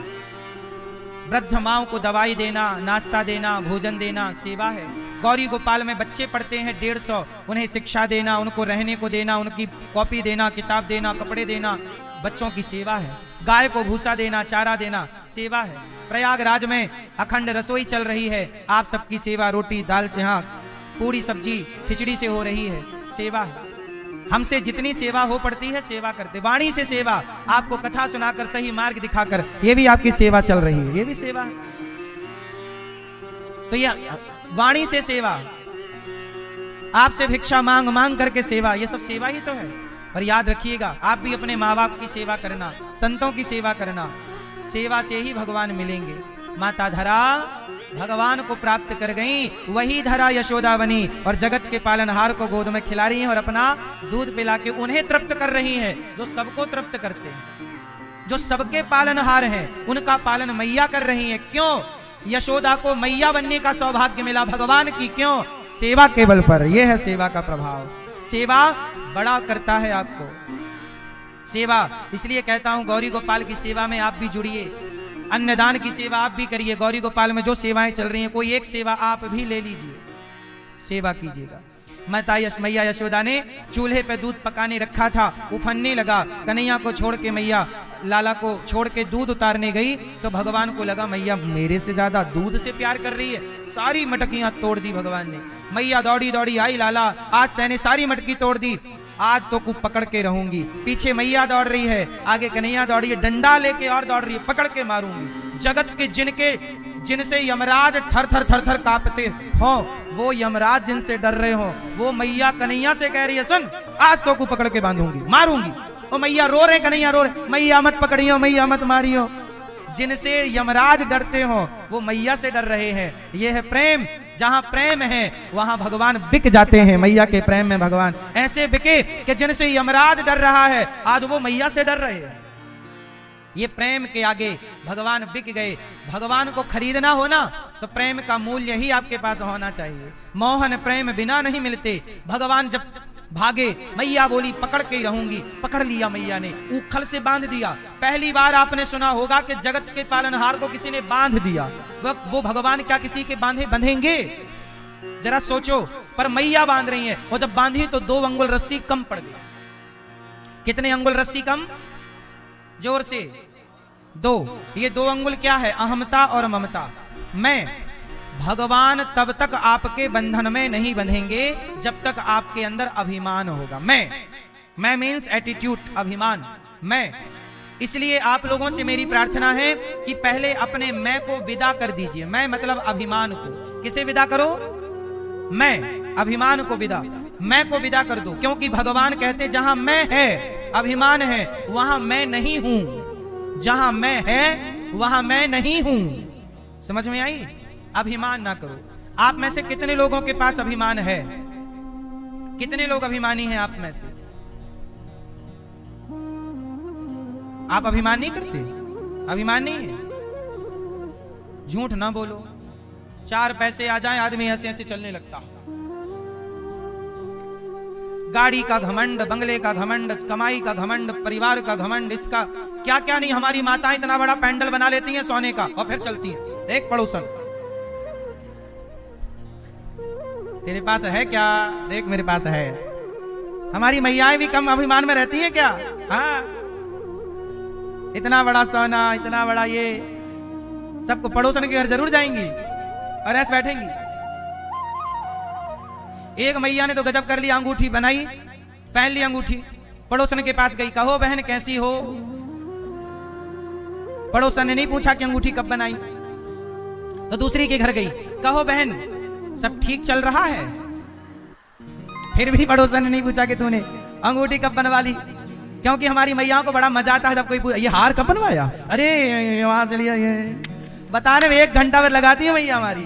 वृद्ध माओं को दवाई देना, नाश्ता देना, भोजन देना, सेवा है। गौरी गोपाल में बच्चे पढ़ते हैं 150, उन्हें शिक्षा देना, उनको रहने को देना, उनकी कॉपी देना, किताब देना, कपड़े देना, बच्चों की सेवा है। गाय को भूसा देना, चारा देना, सेवा है। प्रयागराज में अखंड रसोई चल रही है, आप सबकी सेवा, रोटी दाल यहाँ पूरी सब्जी खिचड़ी से हो रही है, सेवा है। हमसे जितनी सेवा हो पड़ती है सेवा करते। वाणी से सेवा, आपको कथा सुनाकर सही मार्ग दिखाकर, ये भी आपकी सेवा चल रही है, ये भी सेवा है। तो ये वाणी से सेवा, आपसे भिक्षा मांग मांग करके सेवा, ये सब सेवा ही तो है। और याद रखिएगा, आप भी अपने माँ बाप की सेवा करना, संतों की सेवा करना, सेवा से ही भगवान मिलेंगे। माता धरा भगवान को प्राप्त कर गई, वही धरा यशोदा बनी और जगत के पालनहार को गोद में खिला रही हैं और अपना दूध पिला के उन्हें तृप्त कर रही हैं, जो सबको तृप्त करते हैं, जो सबके पालनहार हैं, उनका पालन मैया कर रही हैं। क्यों? यशोदा को मैया बनने का सौभाग्य मिला भगवान की, क्यों? सेवा के बल पर। यह है सेवा का प्रभाव। सेवा बड़ा करता है आपको, सेवा। इसलिए कहता हूं, गौरी गोपाल की सेवा में आप भी जुड़िए, अन्नदान की सेवा आप भी करिए। गौरी गोपाल में जो सेवाएं चल रही हैं, कोई एक सेवा आप भी ले लीजिए, सेवा कीजिएगा। मैया यशोदा ने चूल्हे पे दूध पकाने रखा था, उफनने लगा, कन्हैया को छोड़ के मैया लाला को छोड़ के दूध उतारने गई तो भगवान को लगा मैया मेरे से ज्यादा दूध से प्यार कर रही है, सारी मटकियां तोड़ दी भगवान ने। मैया दौड़ी दौड़ी आई, लाला आज तैने सारी मटकी तोड़ दी, आज तो को पकड़ के रहूंगी। पीछे मैया दौड़ रही है, आगे कन्हैया दौड़ रही है, डंडा लेके और दौड़ रही है, पकड़ के मारूंगी। जगत के जिनसे यमराज थर थर थर थर कांपते हो, वो यमराज जिनसे डर रहे हो, वो मैया कन्हैया से कह रही है सुन आज तो को पकड़ के बांधूंगी, मारूंगी। ओ मैया रो रहे, कन्हैया रो रहे, मैया मत पकड़ियो, मैया मत मारियो। जिनसे यमराज डरते हो वो मैया से डर रहे हैं। ये है प्रेम। जहां प्रेम है वहां भगवान बिक जाते हैं। मैया के प्रेम में भगवान ऐसे बिके कि जिनसे यमराज डर रहा है आज वो मैया से डर रहे हैं। ये प्रेम के आगे भगवान बिक गए। भगवान को खरीदना हो ना तो प्रेम का मूल्य ही आपके पास होना चाहिए। मोहन प्रेम बिना नहीं मिलते। भगवान जब भागे, मैया बोली पकड़ के ही रहूंगी, पकड़ लिया मैया ने, उखल से बांध दिया। पहली बार आपने सुना होगा कि जगत के पालनहार को किसी ने बांध दिया। वो भगवान क्या किसी के बंधेंगे? जरा सोचो। पर मैया बांध रही है, और जब बांधी तो 2 अंगुल रस्सी कम पड़ गई। कितने अंगुल रस्सी कम? जोर से 2। ये 2 अंगुल क्या है? अहमता और ममता। मैं भगवान तब तक आपके बंधन में नहीं बंधेंगे जब तक आपके अंदर अभिमान होगा। मैं मीन्स एटीट्यूड, अभिमान। मैं इसलिए आप लोगों से मेरी प्रार्थना है कि पहले अपने मैं को विदा कर दीजिए। मैं मतलब अभिमान को। किसे विदा करो? मैं, अभिमान को विदा। मैं को विदा कर दो, क्योंकि भगवान कहते जहां मैं है अभिमान है, वहां मैं नहीं हूं। जहां मैं है वहां मैं नहीं हूं। समझ में आई? अभिमान ना करो। आप में से कितने लोगों के पास अभिमान है? कितने लोग अभिमानी हैं आप में से? आप अभिमान नहीं करते? अभिमान नहीं है? झूठ ना बोलो। 4 पैसे आ जाएं आदमी ऐसे ऐसे चलने लगता। गाड़ी का घमंड, बंगले का घमंड, कमाई का घमंड, परिवार का घमंड, इसका क्या क्या नहीं। हमारी माताएं इतना बड़ा पैंडल बना लेती हैं सोने का और फिर चलती हैं। एक पड़ोसन, तेरे पास है क्या? देख मेरे पास है। हमारी मैयाएं भी कम अभिमान में रहती हैं क्या? हाँ, इतना बड़ा सोना, इतना बड़ा ये, सबको पड़ोसन के घर जरूर जाएंगी और ऐसे बैठेंगी। एक मैया ने तो गजब कर लिया, अंगूठी बनाई, पहन ली अंगूठी, पड़ोसन के पास गई, कहो बहन कैसी हो? पड़ोसन ने नहीं पूछा कि अंगूठी कब बनाई। तो दूसरी के घर गई, कहो बहन सब ठीक चल रहा है? फिर भी पड़ोसन ने नहीं पूछा कि तूने अंगूठी कब बनवा ली। क्योंकि हमारी मैयाओं को बड़ा मजा आता है जब कोई ये हार कब बनवाया, अरे वहां से लिया, ये बताने में 1 घंटा भर लगाती है मैया हमारी।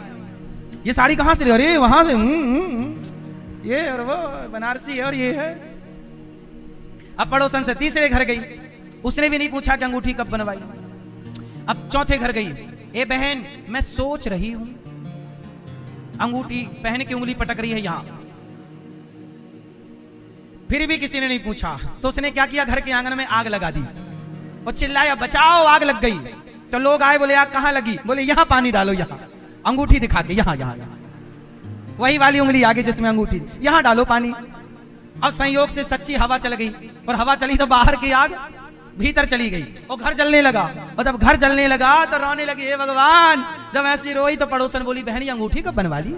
ये साड़ी कहां से ली? अरे वहां से, ये और वो बनारसी है और ये है। अब पड़ोसन से तीसरे घर गई, उसने भी नहीं पूछा कि अंगूठी कब बनवाई। अब चौथे घर गई, ए बहन मैं सोच रही हूं, अंगूठी पहन के उंगली पटक रही है यहां। फिर भी किसी ने नहीं पूछा, तो उसने क्या किया, घर के आंगन में आग लगा दी और चिल्लाया बचाओ, आग लग गई। तो लोग आए, बोले आग कहां लगी? बोले यहां पानी डालो, यहां अंगूठी दिखा के, यहां यहां यहां, वही वाली उंगली आगे जिसमें अंगूठी, यहां डालो पानी। अब संयोग से सच्ची हवा चल गई, और हवा चली तो बाहर की आग भीतर चली गई और घर जलने लगा। और जब घर जलने लगा तो रोने लगी, हे भगवान। जब ऐसी रोई तो पड़ोसन बोली बहन ये अंगूठी कब बनवा ली?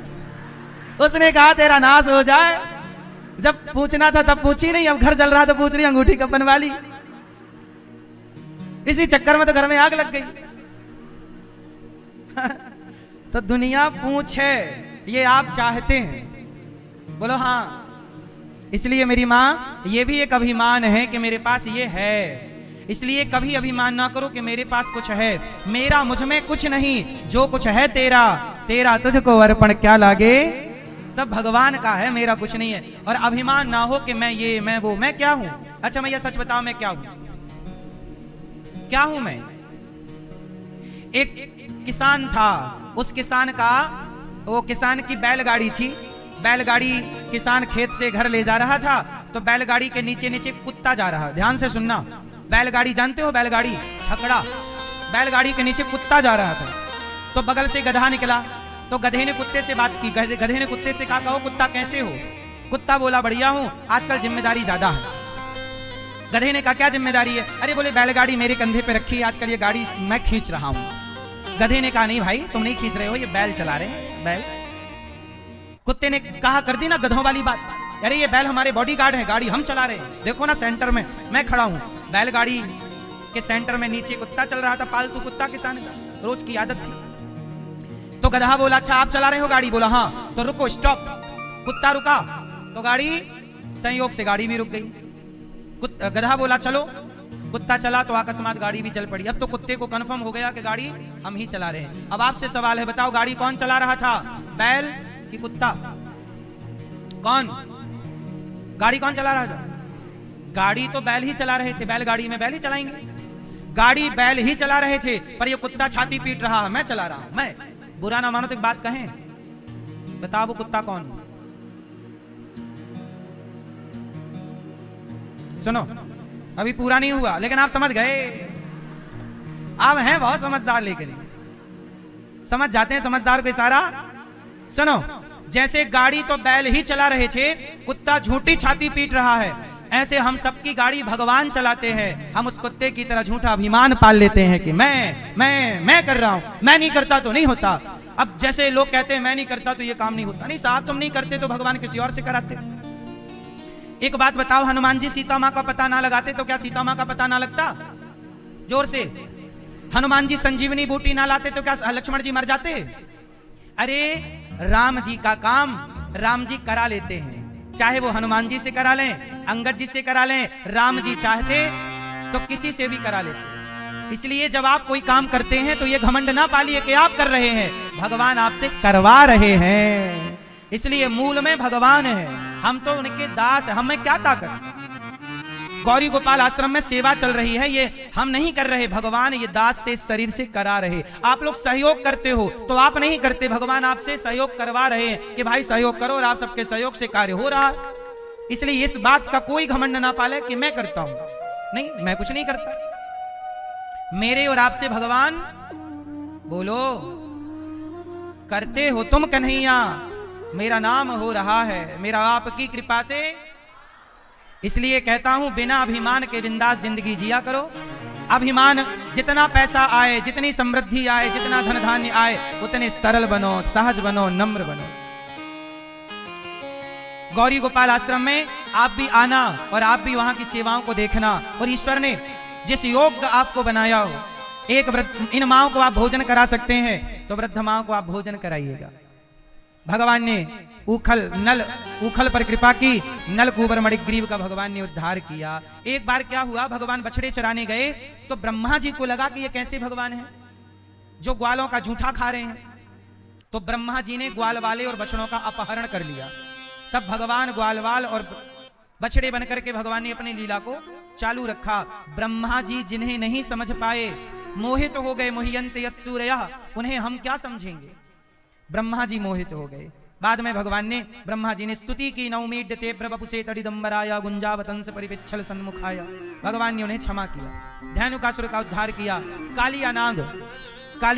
उसने कहा तेरा नाश हो जाए, जब पूछना था तब पूछी नहीं, अब घर जल रहा तो पूछ रही अंगूठी कब बनवा ली। इसी चक्कर में तो घर में आग लग गई। तो दुनिया पूछे, ये आप चाहते हैं? बोलो हाँ। इसलिए मेरी माँ, ये भी एक अभिमान है कि मेरे पास ये है। इसलिए कभी अभिमान ना करो कि मेरे पास कुछ है। मेरा मुझ में कुछ नहीं, जो कुछ है तेरा, तेरा तुझको अर्पण क्या लागे, सब भगवान का है, मेरा कुछ नहीं है। और अभिमान ना हो कि मैं ये, मैं वो, मैं क्या हूं? अच्छा मैया सच बताओ मैं क्या हूं? क्या हूं मैं? एक किसान था, उस किसान का, वो किसान की बैलगाड़ी थी। बैलगाड़ी किसान खेत से घर ले जा रहा था, तो बैलगाड़ी के नीचे नीचे कुत्ता जा रहा। ध्यान से सुनना, बैलगाड़ी जानते हो, बैलगाड़ी छकड़ा, बैलगाड़ी के नीचे कुत्ता जा रहा था। तो बगल से गधा निकला, तो गधे ने कुत्ते से बात की। गधे ने कुत्ते से कहा कहो कुत्ता कैसे हो? कुत्ता बोला बढ़िया हूं, आजकल जिम्मेदारी ज्यादा है। गधे ने कहा क्या जिम्मेदारी है? अरे बोले बैलगाड़ी मेरे कंधे पे रखी है, आजकल ये गाड़ी मैं खींच रहा हूं। गधे ने कहा नहीं भाई तुम नहीं खींच रहे हो, ये बैल चला रहे हैं, बैल। कुत्ते ने कहा कर दी ना गधों वाली बात, अरे ये बैल हमारे बॉडीगार्ड है, गाड़ी हम चला रहे हैं, देखो ना सेंटर में मैं खड़ा हूं, बैलगाड़ी के सेंटर में नीचे कुत्ता चल रहा था, पालतू कुत्ता किसान का, रोज की आदत थी। तो गधा बोला अच्छा आप चला रहे हो गाड़ी? बोला हाँ। तो रुको, स्टॉप। कुत्ता रुका तो गाड़ी, संयोग से गाड़ी भी रुक गई। गधा बोला चलो, कुत्ता चला तो अकस्मात गाड़ी भी चल पड़ी। अब तो कुत्ते को कंफर्म हो गया कि गाड़ी हम ही चला रहे हैं। अब आपसे सवाल है, बताओ गाड़ी कौन चला रहा था, बैल कि कुत्ता? कौन गाड़ी कौन चला रहा था? गाड़ी तो बैल ही चला रहे थे, बैलगाड़ी में बैल ही चलाएंगे। गाड़ी बैल ही चला रहे थे, पर ये कुत्ता छाती पीट रहा है, मैं चला रहा हूं। मैं बुरा ना मानो तो एक बात कहें, बताओ वो कुत्ता कौन? सुनो, अभी पूरा नहीं हुआ लेकिन आप समझ गए। आप हैं बहुत समझदार, लेकिन समझ जाते हैं समझदार को इशारा। सुनो, जैसे गाड़ी तो बैल ही चला रहे थे, कुत्ता झूठी छाती पीट रहा है, ऐसे हम सबकी गाड़ी भगवान चलाते हैं। हम उस कुत्ते की तरह झूठा अभिमान पाल लेते हैं कि मैं कर रहा हूं, मैं नहीं करता तो नहीं होता। अब जैसे लोग कहते हैं मैं नहीं करता तो ये काम नहीं होता। नहीं साहब, तुम नहीं करते तो भगवान किसी और से कराते। एक बात बताओ, हनुमान जी सीता मां का पता ना लगाते तो क्या सीता मां का पता ना लगता? जोर से। हनुमान जी संजीवनी बूटी ना लाते तो क्या लक्ष्मण जी मर जाते? अरे राम जी का काम राम जी करा लेते हैं, चाहे वो हनुमान जी से करा लें, अंगद जी से करा लें, राम जी चाहते तो किसी से भी करा लेते। इसलिए जब आप कोई काम करते हैं तो ये घमंड ना पालिए कि आप कर रहे हैं, भगवान आपसे करवा रहे हैं। इसलिए मूल में भगवान है, हम तो उनके दास हैं, हमें क्या ताकत। गौरी गोपाल आश्रम में सेवा चल रही है, ये हम नहीं कर रहे, भगवान ये दास से शरीर से करा रहे। आप लोग सहयोग करते हो तो आप नहीं करते, भगवान आपसे सहयोग करवा रहे हैं कि भाई सहयोग करो, और आप सबके सहयोग से कार्य हो रहा है। इसलिए इस बात का कोई घमंड ना पाले कि मैं करता हूं, नहीं, मैं कुछ नहीं करता। मेरे और आपसे भगवान, बोलो, करते हो तुम कन्हैया, मेरा नाम हो रहा है, मेरा आपकी कृपा से। इसलिए कहता हूं बिना अभिमान के बिंदास जिंदगी जिया करो। अभिमान, जितना पैसा आए, जितनी समृद्धि आए, जितना धन धान्य आए, उतने सरल बनो, सहज बनो, नम्र बनो। गौरी गोपाल आश्रम में आप भी आना और आप भी वहां की सेवाओं को देखना। और ईश्वर ने जिस योग्य आपको बनाया हो, एक इन माओं को आप भोजन करा सकते हैं तो वृद्ध माओं को आप भोजन कराइएगा। भगवान ने उखल पर कृपा की, नल कुबर मणिग्रीव का भगवान ने उद्धार किया। एक बार क्या हुआ, भगवान बछड़े चराने गए तो ब्रह्मा जी को लगा कि ये कैसे भगवान है जो ग्वालों का जूठा खा रहे हैं। तो ब्रह्मा जी ने ग्वाल वाले और बछड़ों का अपहरण कर लिया। तब भगवान ग्वालवाल और बछड़े बनकर के भगवान ने अपनी लीला को चालू रखा। ब्रह्मा जी जिन्हें नहीं समझ पाए, मोहित हो गए, मोहियन्ते यत्सूरयः, उन्हें हम क्या समझेंगे। ब्रह्मा जी मोहित हो गए। बाद में भगवान ने, ब्रह्मा जी ने स्तुति की, नौमीड्यते प्रवपुषे तडिदंबराय गुंजावतंस परिपिच्छल सन्मुखाय। भगवान ने उन्हें क्षमा किया, धेनुकासुर का उद्धार किया, काली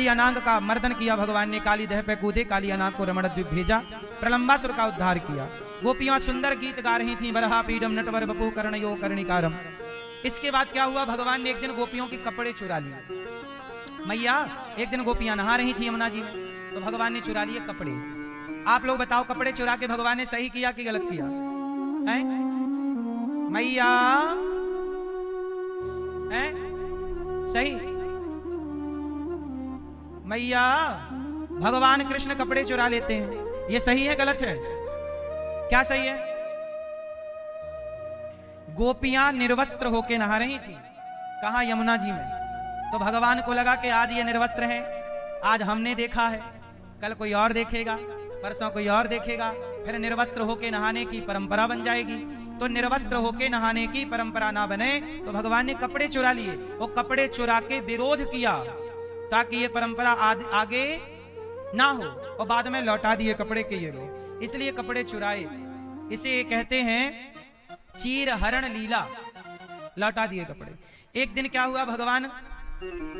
अनांग का मर्दन किया भगवान ने, काली देह पे कूदे, काली अनांग को रमण द्वीप भेजा, प्रलंबासुर का उद्धार किया। गोपियां सुंदर गीत गा रही थी, बरहा पीडम नटवर बपु कर्णयो कर्णिकारम। इसके बाद क्या हुआ, भगवान ने एक दिन गोपियों के कपड़े चुरा लिए। मैया, एक दिन गोपियां नहा रही थी यमुना जी में, तो भगवान ने चुरा लिए कपड़े। आप लोग बताओ, कपड़े चुरा के भगवान ने सही किया कि गलत किया? हैं? मैया, हैं? सही? मैया, भगवान कृष्ण कपड़े चुरा लेते हैं, ये सही है गलत है? क्या सही है? गोपियां निर्वस्त्र होके नहा रही थी, कहां? यमुना जी में। तो भगवान को लगा कि आज ये निर्वस्त्र है, आज हमने देखा है, कल कोई और देखेगा, परसों कोई और देखेगा, फिर निर्वस्त्र होके नहाने की परंपरा बन जाएगी। तो निर्वस्त्र होके नहाने की परंपरा ना बने तो भगवान ने कपड़े चुरा लिए। वो कपड़े चुरा के विरोध किया ताकि ये परंपरा आगे ना हो, और बाद में लौटा दिए कपड़े के ये लोग, इसलिए कपड़े चुराए। इसे कहते हैं चीर हरण लीला, लौटा दिए कपड़े। एक दिन क्या हुआ, भगवान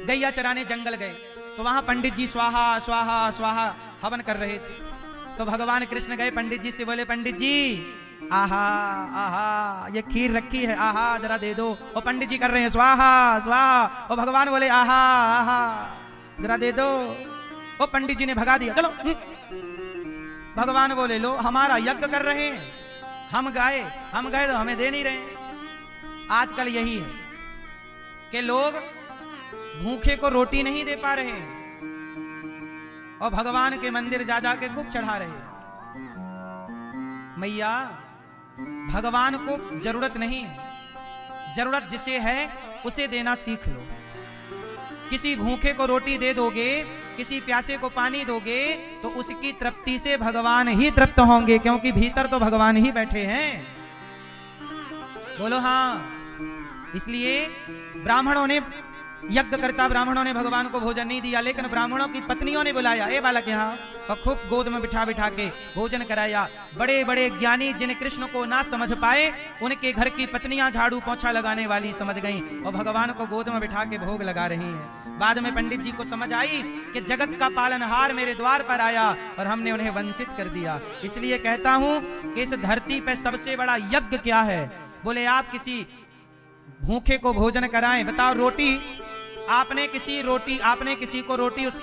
गैया चराने जंगल गए तो वहां पंडित जी स्वाहा स्वाहा स्वाहा हवन कर रहे थे। तो भगवान कृष्ण गए पंडित जी से, बोले पंडित जी, आहा आहा ये खीर रखी है, आहा जरा दे दो। और पंडित जी कर रहे हैं स्वाहा स्वाहा, और भगवान बोले आहा आहा जरा दे दो। और पंडित जी ने भगा दिया, चलो। भगवान बोले लो, हमारा यज्ञ कर रहे हैं, हम गए तो हमें दे नहीं रहे। आजकल यही है कि लोग भूखे को रोटी नहीं दे पा रहे और भगवान के मंदिर जा जा के खूब चढ़ा रहे हैं। मैया, भगवान को जरूरत नहीं है, जरूरत जिसे है उसे देना सीख लो। किसी भूखे को रोटी दे दोगे, किसी प्यासे को पानी दोगे, तो उसकी तृप्ति से भगवान ही तृप्त होंगे, क्योंकि भीतर तो भगवान ही बैठे हैं। बोलो हाँ। इसलिए ब्राह्मणों ने, यज्ञकर्ता ब्राह्मणों ने भगवान को भोजन नहीं दिया, लेकिन ब्राह्मणों की पत्नियों ने बुलाया, ए बालक यहाँ, और खूब गोद में बिठा बिठा के भोजन कराया। बड़े बड़े ज्ञानी जिन कृष्ण को ना समझ पाए, उनके घर की पत्नियां झाड़ू पोंछा लगाने वाली समझ गईं और भगवान को गोद में बिठा के भोग लगा रही हैं। बाद में पंडित जी को समझ आई कि जगत का पालनहार मेरे द्वार पर आया और हमने उन्हें वंचित कर दिया। इसलिए कहता हूं कि इस धरती पर सबसे बड़ा यज्ञ क्या है? बोले आप किसी भूखे को भोजन कराएं। बताओ, रोटी आपने किसी को रोटी उसके